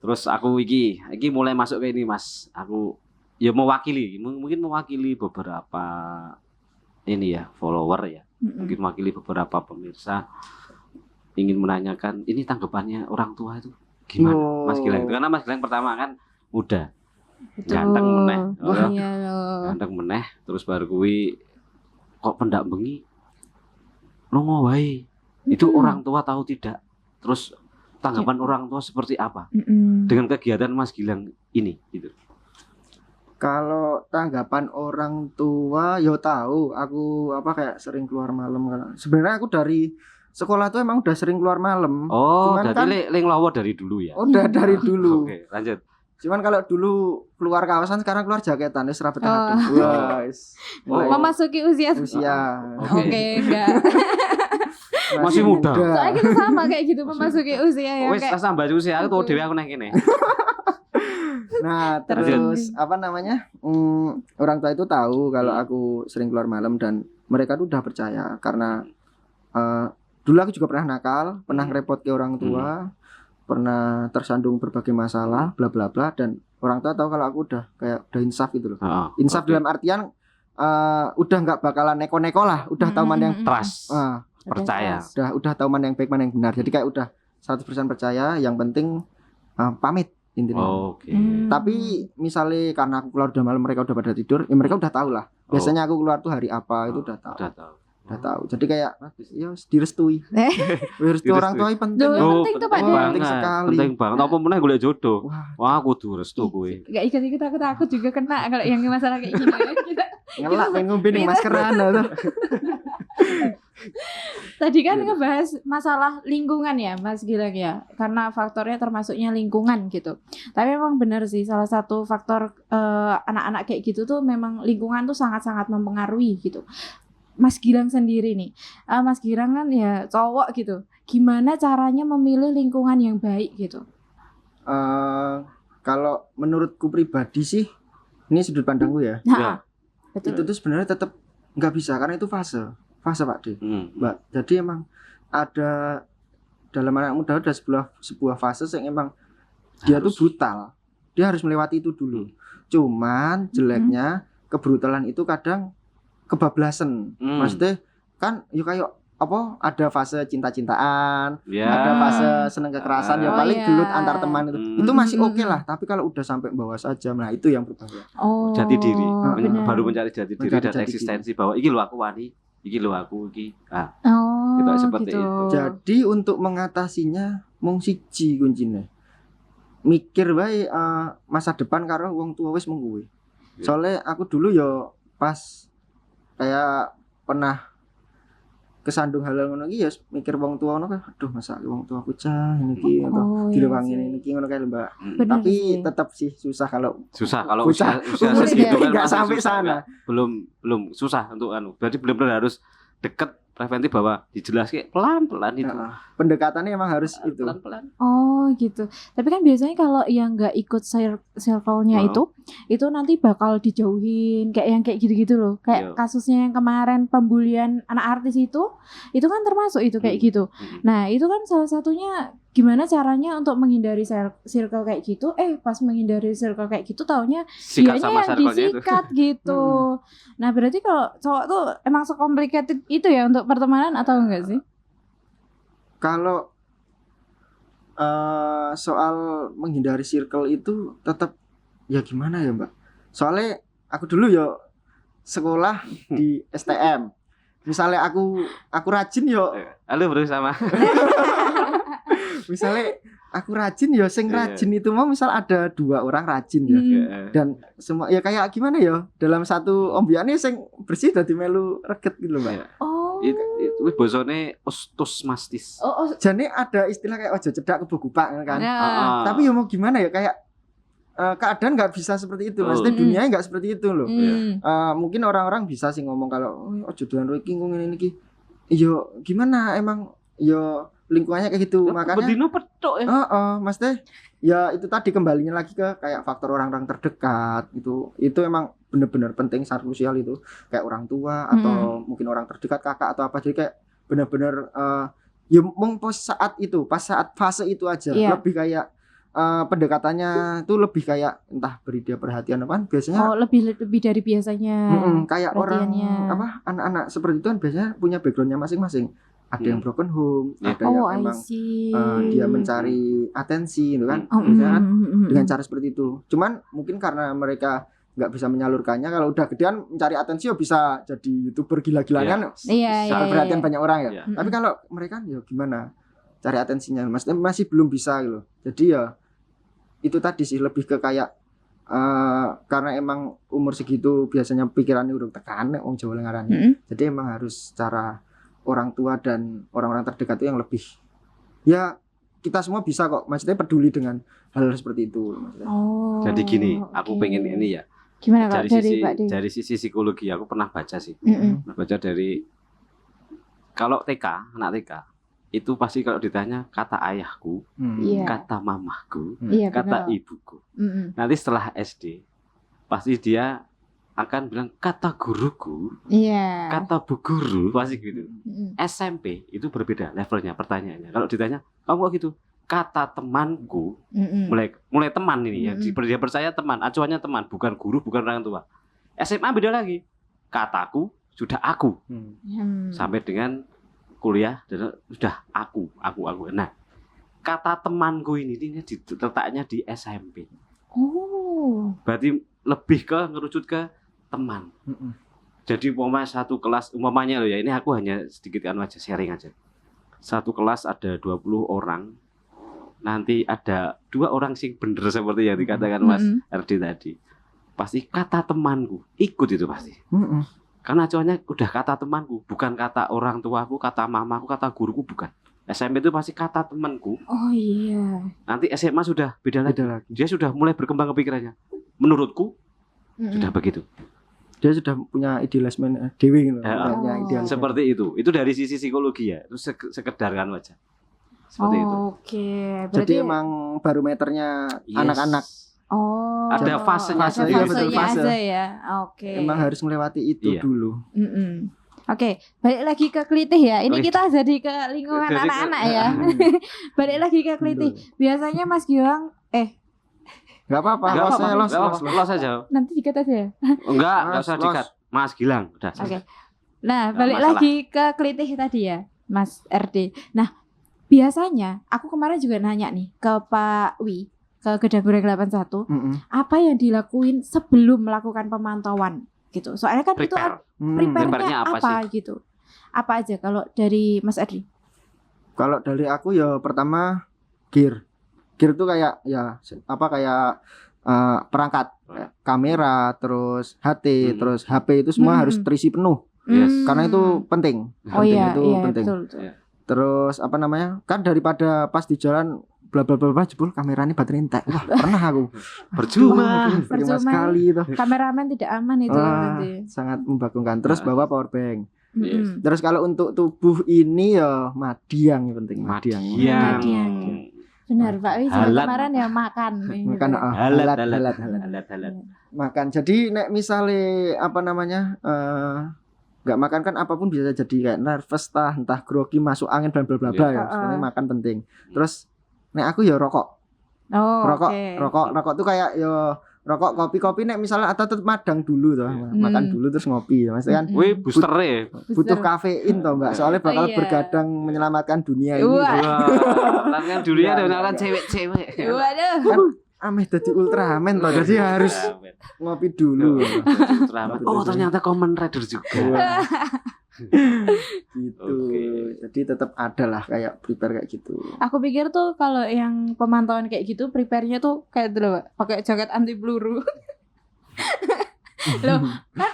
Terus aku iki mulai masuk ke ini Mas. Aku ya mungkin mewakili beberapa ini ya, follower ya. Mungkin mewakili beberapa pemirsa ingin menanyakan ini tanggapannya orang tua itu gimana Mas Gilang. Karena Mas Gilang pertama kan muda. Ganteng meneh. Ganteng meneh terus baru kuwi kok pendak bengi longo wae. Itu orang tua tahu tidak? Terus tanggapan orang tua seperti apa dengan kegiatan Mas Gilang ini gitu. Kalau tanggapan orang tua yo tahu aku kayak sering keluar malam kan. Sebenarnya aku dari sekolah tuh emang udah sering keluar malam. Oh, jadi ling lawa dari dulu ya. Udah dari dulu. Oke, lanjut. Cuman kalau dulu keluar kawasan, sekarang keluar jaketan wis rabetan. Guys. Memasuki usia. Oke, enggak. Masih muda. Soalnya kita sama kayak gitu memasuki usia ya. Wis tambah usia aku dhewe aku nang kene. Nah, terus apa namanya? Orang tua itu tahu kalau aku sering keluar malam dan mereka tuh udah percaya karena dulu aku juga pernah nakal, pernah ngerepot ke orang tua, pernah tersandung berbagai masalah, bla bla bla, dan orang tua tahu kalau aku udah insaf gitu loh. Insaf dalam artian udah nggak bakalan neko-neko lah, udah tahu mana yang trust, percaya. Udah tahu mana yang baik, mana yang benar. Jadi kayak udah 100% percaya, yang penting pamit intinya. Tapi misalnya karena aku keluar udah malam, mereka udah pada tidur, ya mereka udah tahu lah. Biasanya aku keluar tuh hari apa itu udah tahu. Udah tahu. Jadi kayak ya direstui. Restu orang tua penting. Penting tuh Pak. Penting sekali. Penting banget. Apa meneh golek jodoh. Wah, kudu restu kowe. Gak ikut-ikut aku takut juga kena kalau yang masalah kayak gini. Kita ngelak pengen ngombe ning maskeran tuh. Tadi kan ngebahas masalah lingkungan ya Mas Gilang ya, karena faktornya termasuknya lingkungan gitu. Tapi memang benar sih salah satu faktor anak-anak kayak gitu tuh memang lingkungan tuh sangat-sangat mempengaruhi gitu. Mas Gilang sendiri nih, Mas Gilang kan ya cowok gitu, gimana caranya memilih lingkungan yang baik gitu? Kalau menurutku pribadi sih, ini sudut pandangku ya. Nah, betul. Itu tuh sebenarnya tetap nggak bisa karena itu fase Pak D. Mbak. Jadi emang ada dalam anak muda ada sebuah fase yang emang dia tuh brutal. Dia harus melewati itu dulu. Cuman jeleknya kebrutalan itu kadang kebablasan. Maksudnya kan ya kayak apa ada fase cinta-cintaan, ada fase seneng kekerasan ya paling gelut antar teman itu masih oke lah, tapi kalau udah sampai bawah saja nah itu yang berbahaya. Jati diri baru mencari jati diri dan eksistensi bahwa iki lho aku wani, iki lho aku iki gitu seperti itu. Jadi untuk mengatasinya mung siji kuncine mikir wae masa depan karo wong tua wis mung kuwi. Soalnya aku dulu ya pas kayak pernah kesandung hal ngono iki ya mikir wong tua ngono kae aduh masa wong tua aku cah ini iki atau direwangi ini iki ngono kae lho Mbak. Tapi tetap sih susah kalau usia segitu kan enggak sampai sana. Belum susah untuk berarti benar-benar harus deket preventif bahwa dijelaske pelan-pelan itu. Pendekatannya emang harus itu. Pelan-pelan. Oh, gitu. Tapi kan biasanya kalau yang enggak ikut circle-nya itu nanti bakal dijauhin kayak yang kayak gitu-gitu loh. Kayak kasusnya yang kemarin pembulian anak artis itu kan termasuk itu kayak gitu. Nah, itu kan salah satunya gimana caranya untuk menghindari circle kayak gitu. Pas menghindari circle kayak gitu taunya dianya yang disikat gitu. Nah, berarti kalau cowok tuh emang sekomplikated itu ya untuk pertemanan atau enggak sih? Kalau soal menghindari circle itu tetap ya gimana ya Mbak? Soalnya aku dulu ya sekolah di STM. Misalnya aku rajin yo. Halo bro sama. Misalnya aku rajin ya sing rajin itu mau misal ada 2 orang rajin ya. Dan semua ya kayak gimana ya? Dalam satu ombyane sing bersih dadi melu reget gitu loh, Mbak. Itu bosone ostos mastis. Jane ada istilah kayak ojo cedak kebo gupak kan. Tapi ya mau gimana ya kayak keadaan nggak bisa seperti itu. Maksudnya dunia nggak seperti itu loh. Mungkin orang-orang bisa sih ngomong kalau ojo doan iki ngene iki. Yo gimana emang yo lingkungannya kayak gitu. Makanya bedino petok ya. Maksudnya ya itu tadi kembalinya lagi ke kayak faktor orang-orang terdekat gitu. Itu emang benar-benar penting saat sosial itu. Kayak orang tua atau mungkin orang terdekat kakak atau apa. Jadi kayak benar-benar ya pas saat itu, pas saat fase itu aja lebih kayak pendekatannya itu lebih kayak entah beri dia perhatian apa biasanya lebih dari biasanya kayak orang anak-anak seperti itu kan biasanya punya backgroundnya masing-masing. Ada yang broken home, ada yang emang dia mencari atensi gitu kan, misalnya dengan cara seperti itu. Cuman mungkin karena mereka nggak bisa menyalurkannya, kalau udah gedean mencari atensi ya bisa jadi YouTuber gila-gilaan, perhatian banyak orang ya. Tapi kalau mereka ya gimana cari atensinya, maksudnya masih belum bisa gitu. Jadi ya itu tadi sih lebih ke kayak karena emang umur segitu biasanya pikirannya udah tekan wong Jawa lengarane. Jadi emang harus cara orang tua dan orang-orang terdekat itu yang lebih ya kita semua bisa kok maksudnya peduli dengan hal seperti itu maksudnya. Jadi gini, aku pengen ini ya. Gimana dari sisi psikologi aku pernah baca sih. Baca dari kalau anak TK itu pasti kalau ditanya kata ayahku, kata mamahku, kata ibuku. Nanti setelah SD pasti dia akan bilang kata guruku, kata bu guru, pasti gitu. SMP itu berbeda levelnya pertanyaannya. Kalau ditanya kamu kok gitu, kata temanku, mulai teman ini ya, dia percaya teman, acuannya teman, bukan guru, bukan orang tua. SMA beda lagi, kataku sudah aku, sampai dengan kuliah dan sudah aku. Nah, kata temanku ini letaknya di SMP. Berarti lebih ke ngerucut ke teman. Jadi satu kelas umpamanya loh ya, ini aku hanya sedikit aja sharing aja. Satu kelas ada 20 orang. Nanti ada 2 orang sih bener seperti yang dikatakan Mas Erdi tadi. Pasti kata temanku ikut itu pasti. Karena acuannya udah kata temanku, bukan kata orang tuaku, kata mamaku, kata guruku, bukan. SMP itu pasti kata temanku. Oh iya. Nanti SMA sudah beda lagi. Dia sudah mulai berkembang kepikirannya. Menurutku sudah begitu. Dia sudah punya idealisme dewi gitu. Seperti itu. Itu dari sisi psikologi ya. Itu sekedar kan aja. Seperti itu. Oke. Jadi emang barometernya anak-anak. Oh. Ada fasenya aja ya. Oke. Emang harus melewati itu dulu. Oke, balik lagi ke Klitih ya. Ini kita jadi ke lingkungan anak-anak ya. Balik lagi ke Klitih. Biasanya Mas Gilang Enggak apa-apa, los aja. Nanti dikat aja ya. Enggak usah dikat. Mas Gilang, udah. Oke. Nah, balik lagi ke Klitih tadi ya, Mas RD. Nah, biasanya aku kemarin juga nanya nih ke Pak Wi, ke Gedagureng 81, apa yang dilakuin sebelum melakukan pemantauan gitu. Soalnya kan itu prepare-nya apa gitu. Apa aja kalau dari Mas RD? Kalau dari aku ya pertama gear itu kayak perangkat kamera, terus HT, terus HP itu semua harus terisi penuh. Karena itu penting. Penting. Betul. Terus kan daripada pas di jalan bla bla bla jebol kamera ini baterai entek. Wah, pernah aku. Percuma sekali itu. Kameramen tidak aman itu nanti. Sangat membagongkan. Terus bawa power bank. Terus kalau untuk tubuh ini ya madiang penting. Madiang. Benar Pak Wi, kemarin ya makan halat. Makan. Jadi nek misale nggak makan kan apapun bisa jadi kayak nervous entah grogi, masuk angin dan bla bla bla ya. Sebenarnya makan penting. Terus nek aku ya rokok. Rokok tuh kayak ya rokok, kopi nek misalnya atau tetep madang dulu toh. Makan dulu terus ngopi. Maksudnya kan booster butuh kafein toh Mbak. Soalnya bakal bergadang menyelamatkan dunia ini. Menyelamatkan dunia dengan cewek-cewek. Waduh. Kan ameh dadi Ultraman toh. Jadi harus ngopi dulu. Oh, ternyata Kamen Rider juga. Gitu. Jadi tetap ada lah kayak prepare kayak gitu. Aku pikir tuh kalau yang pemantauan kayak gitu prepare-nya tuh kayak dulu pakai jaket anti peluru. Loh, kan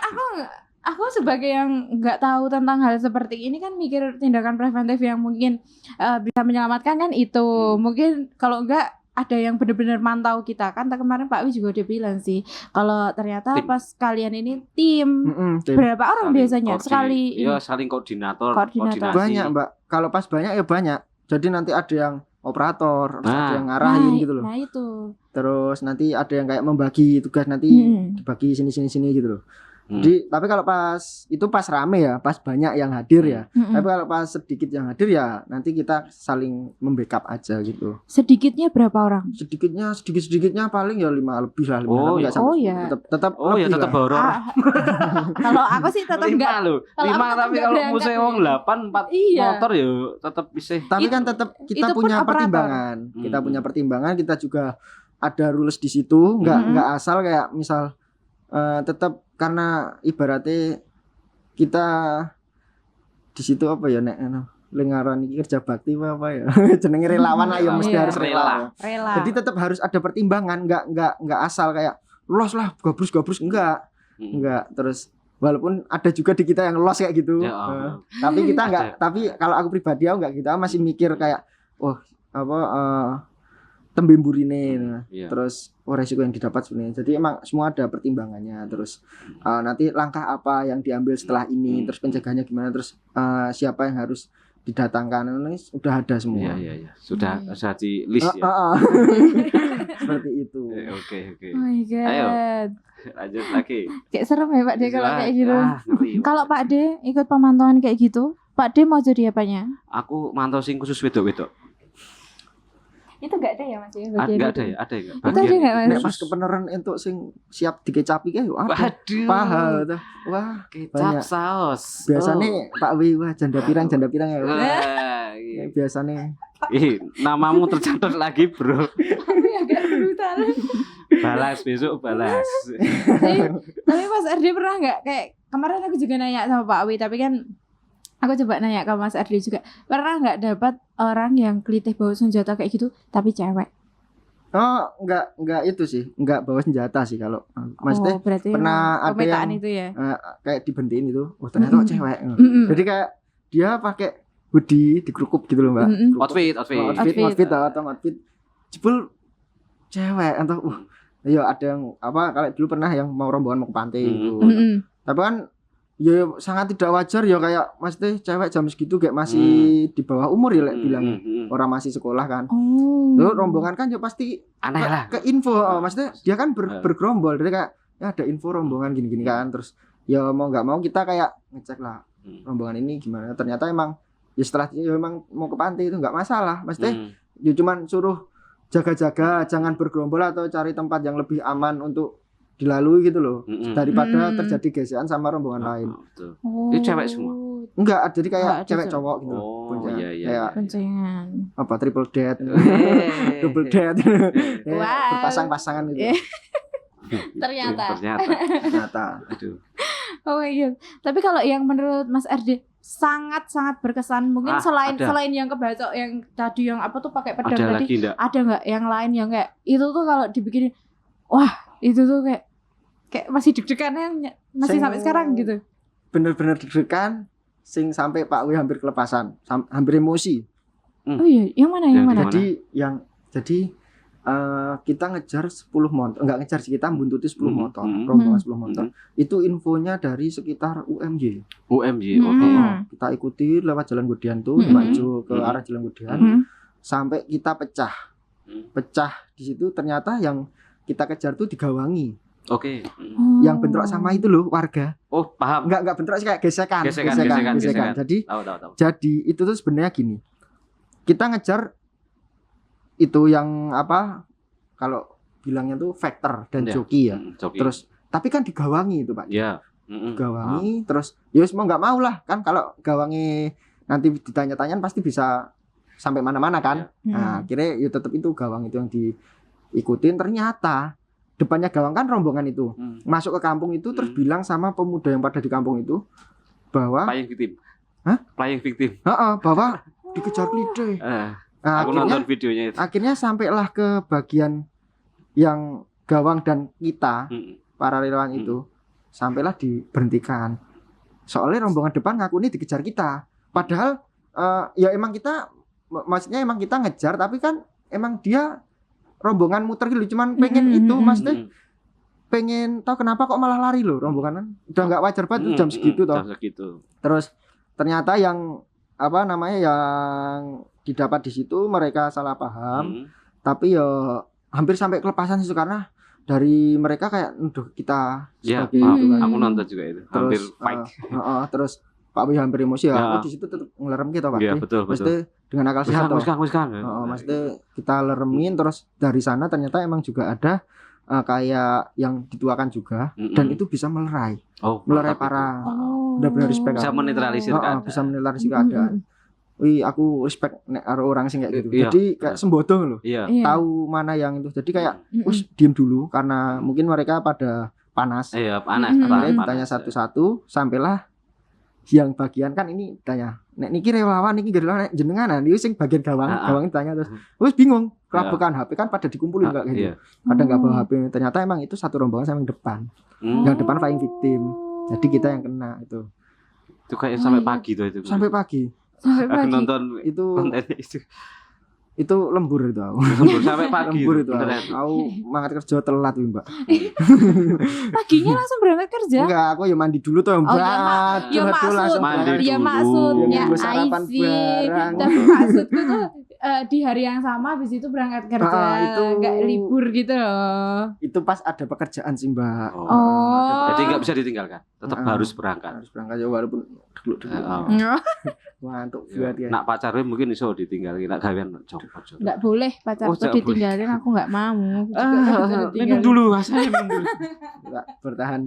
aku sebagai yang nggak tahu tentang hal seperti ini kan mikir tindakan preventif yang mungkin bisa menyelamatkan kan itu. Mungkin kalau enggak ada yang benar-benar mantau kita kan. Kemarin Pak Wi juga udah bilang sih kalau ternyata pas kalian ini tim. Berapa orang biasanya sekali? Iya, saling koordinator. Banyak Mbak. Kalau pas banyak ya banyak. Jadi nanti ada yang operator, ada yang ngarahin gitu loh. Nah itu. Terus nanti ada yang kayak membagi tugas nanti dibagi sini gitu loh. Jadi tapi kalau pas rame ya, pas banyak yang hadir ya. Tapi kalau pas sedikit yang hadir ya nanti kita saling membackup aja gitu. Sedikitnya berapa orang? Sedikitnya paling ya 5 lebih lah. Tetap horor. Kalau aku sih tetap enggak. 5 tapi kalau musuhnya wong 8 4 motor ya tetap bisa. Tapi kan tetap kita punya pertimbangan. Kita punya pertimbangan, kita juga ada rules di situ, enggak asal kayak misal tetap karena ibaratnya kita di situ apa ya nek lengaran ini kerja bakti apa ya jenenge relawan lah ya mesti harus rela. Jadi tetap harus ada pertimbangan, enggak asal kayak los lah gabrus enggak. Terus walaupun ada juga di kita yang los kayak gitu. Tapi kita enggak, tapi kalau aku pribadi aku enggak, kita masih mikir kayak tembemburine terus resiko yang didapat sebenarnya. Jadi emang semua ada pertimbangannya. Terus nanti langkah apa yang diambil setelah ini, terus pencegahannya gimana, terus siapa yang harus didatangkan, ini udah ada semua. Iya. Sudah di list ya. Seperti itu. Oke. Oh my God. Ayo. Lanjut lagi. Kayak serem ya Pak D kalau kayak gitu. Kalau Pak D ikut pemantauan kayak gitu, Pak D mau jadi apanya? Aku mantau sing khusus wedok-wedok. Itu enggak ada ya Mas? Enggak ada ya? Ada enggak? Itu ada enggak Mas? Nek pas kebenaran entuk sing siap dikecapi kae waduh. Paha tuh. Wah, kecap saus. Biasane Pak Wi janda pirang ya. Wah, biasane. Namamu tercatat lagi, Bro. Agak brutal. Balas besok balas. Tapi Mas Ardi pernah nggak kayak kemarin aku juga nanya sama Pak Awi, tapi kan aku coba nanya ke Mas Ardi juga, pernah nggak dapat orang yang kelitih bawa senjata kayak gitu tapi cewek? Oh, enggak itu sih, enggak bawa senjata sih kalau maksudnya pernah ada yang itu ya? Kayak dibentiin itu, oh ternyata kok cewek. Jadi kayak dia pakai hoodie dikerukuk gitu loh, Mbak. Outfit. Jebul cewek atau ya ada yang apa kalau dulu pernah yang mau rombongan mau ke pantai gitu. Tapi kan ya sangat tidak wajar ya kayak maksudnya cewek jam segitu kayak masih di bawah umur ya bilangnya. Orang masih sekolah kan. Lalu rombongan kan ya pasti aneh lah. Ke info, maksudnya dia kan bergerombol, jadi kayak ya ada info rombongan gini-gini kan, terus ya mau nggak mau kita kayak ngecek lah rombongan ini gimana. Ternyata emang ya setelah ya emang mau ke pantai itu nggak masalah, maksudnya ya cuman suruh jaga-jaga, jangan bergerombol atau cari tempat yang lebih aman untuk dilalui gitu loh, daripada terjadi gesekan sama rombongan lain. Itu cewek semua? Enggak, jadi kayak cewek cowok gitu. Iya. Boncengan. Apa triple date, double date, berpasang-pasangan gitu. Ternyata. Aduh. Oh my God. Tapi kalau yang menurut Mas RD sangat-sangat berkesan, mungkin selain yang kebacok yang tadi yang apa tuh pakai pedang tadi, ada nggak yang lain yang kayak itu tuh kalau dibikin, wah itu tuh kayak masih deg-degannya masih sampai sekarang gitu. Bener-bener deg-degan, sing sampai Pak Wi hampir kelepasan, hampir emosi. Oh iya, yang mana? Jadi kita ngejar 10 motor, enggak ngejar sih, kita buntuti 10 motor, rombongan 10 motor. Itu infonya dari sekitar UMJ. Kita ikuti lewat Jalan Gudian tuh, maju ke arah Jalan Gudian, sampai kita pecah di situ. Ternyata yang kita kejar tuh digawangi. Oke. Yang bentrok sama itu loh warga. Oh, paham. Enggak bentrok sih, kayak gesekan. Jadi itu tuh sebenarnya gini. Kita ngejar itu yang apa? Kalau bilangnya tuh factor dan joki ya. Terus tapi kan digawangi itu, Pak. Iya. Gawangi terus ya semua enggak mau lah kan, kalau gawangi nanti ditanya-tanya pasti bisa sampai mana-mana kan. Nah, akhirnya ya tetap itu gawang itu yang diikutin. Ternyata depannya gawang kan rombongan itu masuk ke kampung itu, terus bilang sama pemuda yang pada di kampung itu bahwa playing victim. Bahwa dikejar kelitih. Aku nonton videonya itu. Akhirnya sampailah ke bagian yang gawang dan kita para relawan itu sampailah diberhentikan. Soalnya rombongan depan ngaku ini dikejar kita. Padahal ya emang kita maksudnya emang kita ngejar, tapi kan emang dia rombongan muter gitu, cuman pengen itu maksudnya pengen tahu kenapa kok malah lari loh rombongan. Udah nggak wajar banget jam segitu toh. Terus ternyata yang apa namanya yang didapat di situ mereka salah paham, tapi ya hampir sampai kelepasan itu karena dari mereka kayak nuduh kita sebagai itu kan. Aku nonton juga itu. Hampir fight. Terus Pak Wi hampir emosi ya. Aku di situ tetap ngelerem kita, Pak. Iya, betul. Maksudnya dengan akal sehat toh. Maksudnya kita leremin, terus dari sana ternyata emang juga ada kayak yang dituakan juga, dan itu bisa melerai para benar-benar respect. Bisa menetralisir keadaan. Bisa menetralisir keadaan. Wih, aku respect orang sing kayak gitu. Jadi kayak sembodong loh. Tahu mana yang itu. Jadi kayak diem dulu karena mungkin mereka pada panas. Panas. Tanya satu-satu sampailah yang bagian kan ini tanya, nek niki relawan niki relawan jenengan, ini sing bagian gawang tanya terus, wis bingung, kelabukan HP kan pada dikumpulin kayak gitu, pada nggak bawa HP. Ternyata emang itu satu rombongan sama yang depan, yang depan flying victim, jadi kita yang kena itu. Itu kayak sampai pagi tuh itu. Sampai pagi. Aku nonton itu kontennya itu. Itu lembur itu aku. Lembur sampai pagi. Lembur itu. Aku mangkat kerja telat tuh, Mbak. Paginya langsung berangkat kerja? Enggak, aku ya mandi dulu tuh, Mbak. Maksudnya I see. Tapi maksudku tuh di hari yang sama habis itu berangkat kerja, enggak libur gitu loh. Itu pas ada pekerjaan sih, Mbak. Jadi enggak bisa ditinggalkan. Tetap harus berangkat. Harus berangkat ya walaupun dulu-dulu. Ngantuk buat ya. Nak pacarnya mungkin iso ditinggalin, nak gawean copot. Enggak boleh pacarku ditinggalin, aku enggak mau. Minum dulu, saya minum dulu. Enggak bertahan.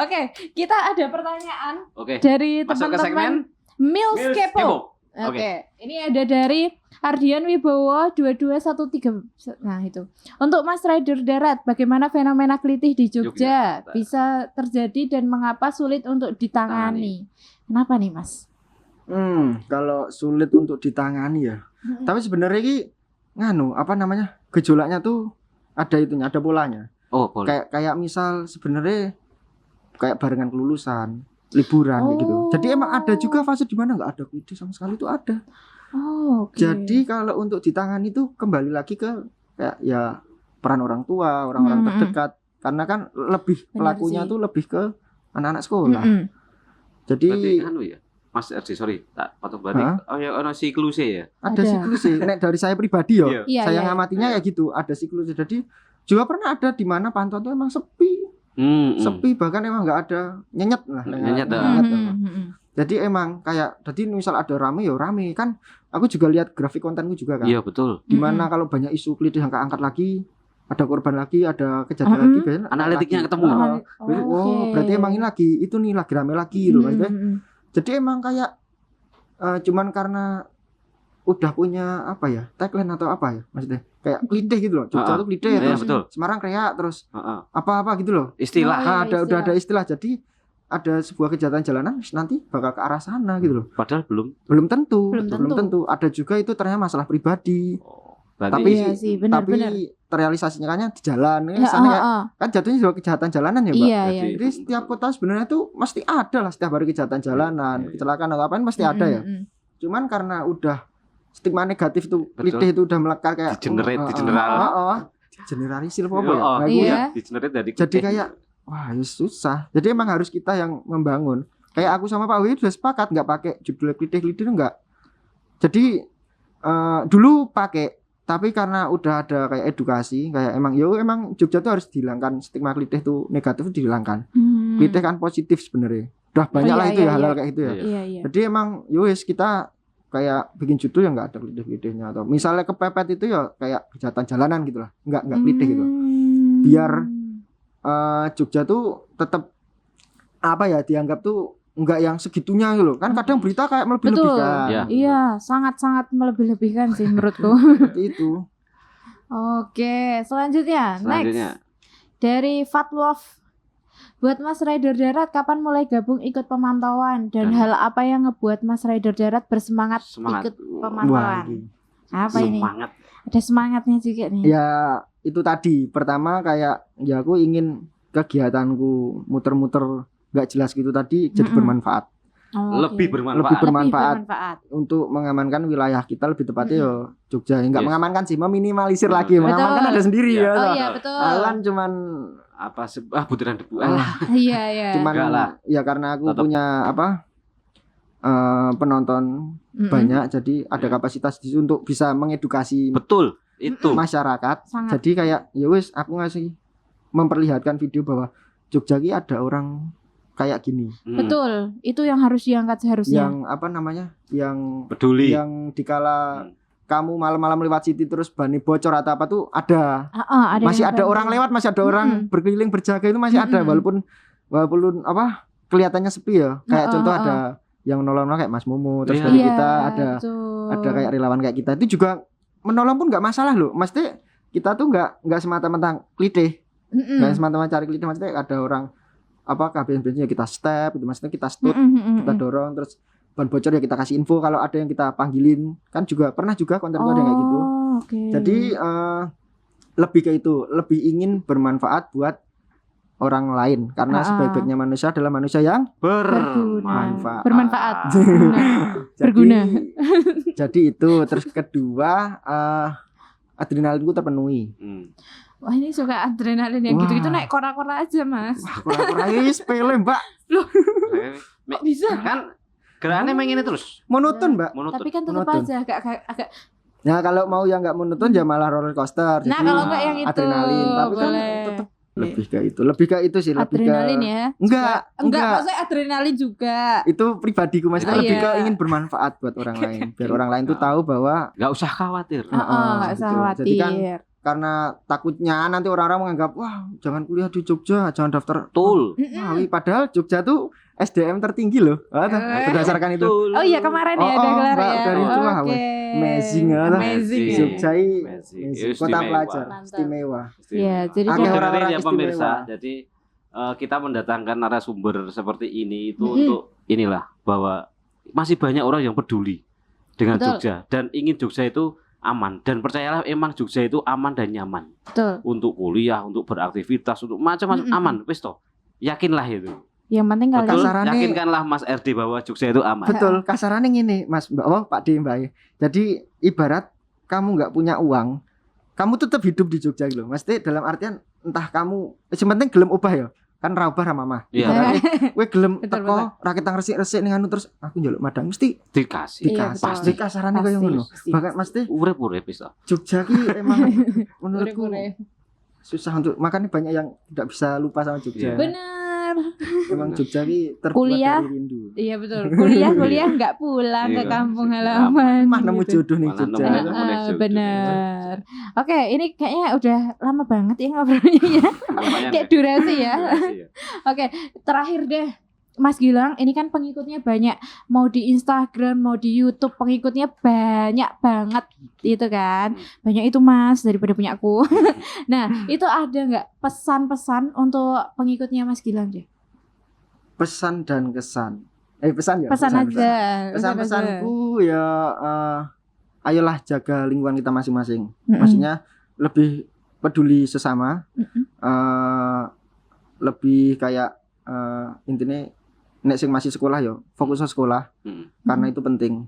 Oke, kita ada pertanyaan dari teman-teman Mills Kepo. Oke. Ini ada dari Ardian Wibowo 2213. Nah, itu. Untuk Mas Rider Darat, bagaimana fenomena kelitih di Jogja bisa terjadi dan mengapa sulit untuk ditangani? Kenapa nih, Mas? Kalau sulit untuk ditangani ya. Tapi sebenarnya ini gejolaknya tuh ada itunya, ada polanya. Oh, boleh. Kayak misal sebenarnya kayak barengan kelulusan, liburan kayak gitu. Jadi emang ada juga fase di mana nggak ada kelitih sama sekali, itu ada. Jadi kalau untuk ditangani itu kembali lagi ke kayak ya peran orang tua, orang-orang terdekat. Karena kan lebih pelakunya tuh lebih ke anak-anak sekolah. Jadi ya, Mas RJ, sorry, tak potong balik. Oh ya, ono siklusnya ya. Ada siklusnya. Nek dari saya pribadi saya ngamatinya ya gitu, ada siklusnya. Jadi juga pernah ada di mana pantauan itu emang sepi. Sepi, bahkan emang nggak ada nyenyet lah. Jadi emang kayak, jadi misal ada rame ya rame kan. Aku juga lihat grafik kontenku juga kan. Iya betul. Dimana kalau banyak isu kelitih yang angkat lagi, ada korban lagi, ada kejadian lagi, biasanya analitiknya ketemu. Berarti emang ini lagi rame lagi gitu maksudnya. Jadi emang kayak cuman karena udah punya tagline atau apa ya maksudnya, kayak kelitih gitu loh. Jogja tuh kelitih, terus Semarang kreak, terus apa gitu loh. Istilah. Udah ada istilah. Jadi ada sebuah kejahatan jalanan nanti bakal ke arah sana gitu loh. Padahal belum tentu. Ada juga itu ternyata masalah pribadi. Tapi terrealisasinya kan di jalan kan jatuhnya juga kejahatan jalanan ya, Mbak. Jadi setiap kota sebenarnya tuh mesti ada lah setiap hari kejahatan jalanan, kecelakaan atau apa pasti ada ya. Cuman karena udah stigma negatif tuh kelitih itu udah melekat kayak generalisir apa ya? Jadi kayak wah susah. Jadi emang harus kita yang membangun. Kayak aku sama Pak Wi udah sepakat nggak pakai judul kelitih enggak. Jadi dulu pakai, tapi karena udah ada kayak edukasi, kayak emang Jogja tuh harus dihilangkan stigma kelitih tuh negatif, dihilangkan. Kelitih kan positif sebenarnya. Udah banyak lah itu hal-hal kayak gitu ya. Jadi emang kita kayak bikin judul yang nggak ada kelitih-kelitihnya, atau misalnya kepepet itu ya kayak kejahatan jalanan gitu lah, nggak kelitih gitu. Biar Jogja tuh tetap dianggap tuh nggak yang segitunya gitu. Kan kadang berita kayak melebih-lebihkan. Iya, sangat-sangat melebih-lebihkan sih menurutku. Seperti itu. Oke, selanjutnya. Next. Dari Fatlove. Buat Mas Rider Darat, kapan mulai gabung ikut pemantauan dan hal apa yang ngebuat Mas Rider Darat bersemangat ikut pemantauan? Apa ini? Ada semangatnya juga nih. Ya itu tadi, pertama kayak ya aku ingin kegiatanku muter-muter nggak jelas gitu tadi jadi bermanfaat. Lebih bermanfaat untuk mengamankan wilayah kita, lebih tepatnya Jogja. Nggak mengamankan sih, meminimalisir lagi. Mengamankan ada sendiri ya. Oh iya betul. Alan cuman butiran debu. Iya. Cuman ya karena aku punya penonton banyak, jadi ada kapasitas di situ untuk bisa mengedukasi masyarakat. Jadi kayak ya wis aku ngasih memperlihatkan video bahwa Jogja ini ada orang kayak gini. Betul, itu yang harus diangkat seharusnya. Yang yang peduli. Yang dikala kamu malam-malam lewat situ terus bani bocor atau apa tuh ada. Masih ada orang lewat, masih ada orang berkeliling berjaga, itu masih ada walaupun kelihatannya sepi ya. Kayak contoh ada yang nolong kayak Mas Mumu, terus dari kita ada kayak relawan kayak kita. Itu juga menolong pun nggak masalah loh. Maksudnya kita tuh nggak semata-mata kelitih. Nggak semata-mata cari kelitih, maksudnya ada orang KBN-nya kita step itu, maksudnya kita stop, kita dorong, terus ban bocor ya kita kasih info, kalau ada yang kita panggilin, kan juga pernah juga konten-konten kayak gitu. Jadi lebih ke itu, lebih ingin bermanfaat buat orang lain, karena sebaik-baiknya manusia adalah manusia yang bermanfaat. Berguna. Jadi itu, terus kedua adrenalinku terpenuhi. Wah ini suka adrenalin yang gitu-gitu, naik kora-kora aja Mas. Kora-kora ini sepele Mbak. Loh kok bisa? Kan gerakannya main ini terus monoton Mbak. Tapi kan tetap aja agak. Nah kalau mau yang nggak monoton ya malah roller coaster. Nah kalau nggak yang itu adrenalin, tapi boleh. Kan tetap lebih ke itu sih. Adrenalin ya? Enggak maksudnya adrenalin juga. Itu pribadiku, maksudnya lebih ke ingin bermanfaat buat orang lain, biar orang lain tuh tahu bahwa nggak usah khawatir. Nggak usah khawatir. Jadi kan karena takutnya nanti orang-orang menganggap wah jangan kuliah di Jogja, jangan daftar. Betul. Wah, padahal Jogja tuh SDM tertinggi loh. Berdasarkan itu. Oh iya kemarin ya ada gelar ya. Dari itu amazing lah. Jogja kota pelajar istimewa. Iya, jadi orang-orang ya pemirsa. Jadi kita mendatangkan narasumber seperti ini itu untuk inilah bahwa masih banyak orang yang peduli dengan Jogja dan ingin Jogja itu aman, dan percayalah emang Jogja itu aman dan nyaman. Untuk kuliah, untuk beraktivitas, untuk macam-macam aman, wis toh. Yakinlah itu. Yang penting kalian yakinkanlah Mas RD bahwa Jogja itu aman. Betul, kasarannya gini Mas Pak D Mbak. Jadi ibarat kamu nggak punya uang, kamu tetap hidup di Jogja gitu. Mesti dalam artian entah kamu penting gelem obah ya. Kan ra obah ra mamah. Iya. Kowe gelem teko raketang resik-resik ning anu terus aku njaluk madang mesti dikasih. Pasti kasarane kaya ngono. Bahkan mesti urip-urip bisa. Jogja ki emang menurutku susah untuk, makanya banyak yang tidak bisa lupa sama Jogja. Benar. Emang Jogja ki terbuat dari rindu. Iya betul. Kuliah enggak pulang ke kampung halaman. Mah nemu jodoh nih Jogja. Benar. Oke, ini kayaknya udah lama banget ya ngobrolnya ya. Kayak durasi ya. Oke, terakhir deh. Mas Gilang, ini kan pengikutnya banyak, mau di Instagram, mau di YouTube, pengikutnya banyak banget, itu kan, banyak itu Mas daripada punya aku. Nah, itu ada nggak pesan-pesan untuk pengikutnya Mas Gilang deh? Pesan dan kesan. Pesan ya. Pesan aja. Pesan-pesanku ya, ayolah jaga lingkungan kita masing-masing. Maksudnya lebih peduli sesama, lebih kayak intinya. Nek sing masih sekolah ya fokus ke sekolah karena itu penting.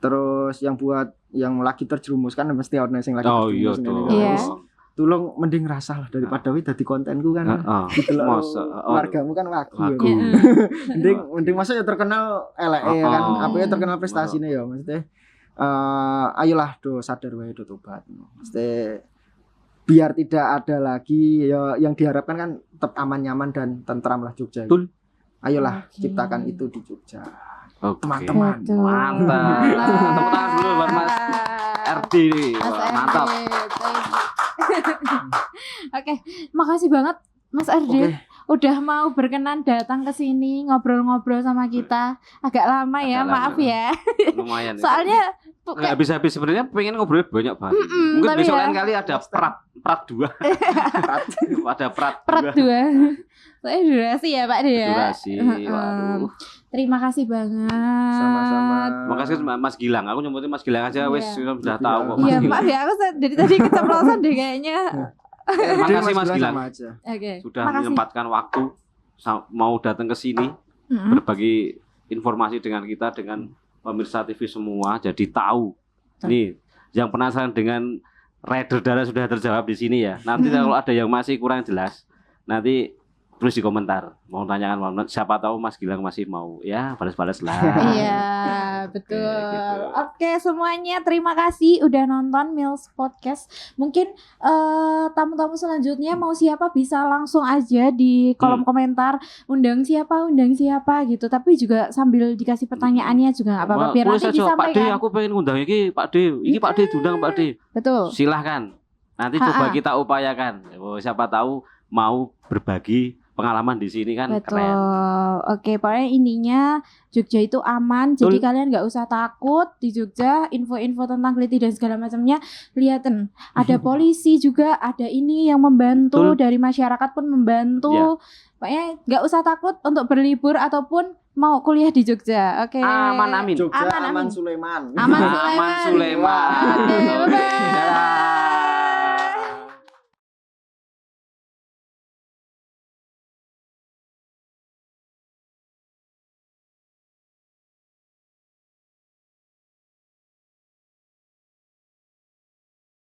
Terus yang buat yang lagi terjerumus kan mesti ono sing lagi terjerumus. Tolong mending rasah lah daripada wis dadi kontenku kan. Keluargamu kan wagu. Mending masa ya terkenal eleke kan, apa ya terkenal prestasine ya maksudnya. Ayolah do sadar wae do tobat. Mesti biar tidak ada lagi ya yang diharapkan kan tetap aman nyaman dan tentram lah Jogja. Ayolah ciptakan itu di Jogja. Teman-teman. Mantap. Tepuk tangan dulu buat Mas RD. Mantap. Oke, makasih banget Mas RD. Udah mau berkenan datang ke sini ngobrol-ngobrol sama kita. Agak lama ya, maaf ya. Lumayan. Soalnya nggak habis-habis, sebenarnya pengen ngobrol banyak banget. Mungkin besok lain kali ada prat 2. Ada prat 2. Soalnya durasi ya Pak Dea. Durasi. Waduh. Terima kasih banget. Sama-sama. Makasih Mas Gilang. Aku nyebutin Mas Gilang aja wes sudah tahu kok. Iya, maaf ya, aku dari tadi keceplosan deh kayaknya. Makasih Mas Gilang. Sudah menyempatkan waktu mau datang ke sini berbagi informasi dengan kita, dengan pemirsa TV semua, jadi tahu. Nih, yang penasaran dengan rider darah sudah terjawab di sini ya. Nanti kalau ada yang masih kurang jelas, nanti tulis di komentar. Mau tanyakan, siapa tahu Mas Gilang masih mau ya balas-balas lah. Iya, betul. Oke, semuanya terima kasih udah nonton Mills Podcast. Mungkin tamu-tamu selanjutnya mau siapa bisa langsung aja di kolom komentar undang siapa gitu. Tapi juga sambil dikasih pertanyaannya juga nggak apa-apa biar nanti disampaikan. Pak D, aku pengen undang iki Pak D. Iki Pak D diundang Pak D. Betul. Silahkan. Nanti coba kita upayakan. Siapa tahu mau berbagi pengalaman di sini kan. Betul. Keren. Oke, pokoknya intinya Jogja itu aman. Jadi kalian nggak usah takut di Jogja. Info-info tentang keliti dan segala macamnya lihatin. Ada polisi juga, ada ini yang membantu. Dari masyarakat pun membantu. Pokoknya nggak usah takut untuk berlibur ataupun mau kuliah di Jogja. Oke. Aman amin. Jogja aman Sulaiman. Aman Sulaiman. Oke, bye-bye.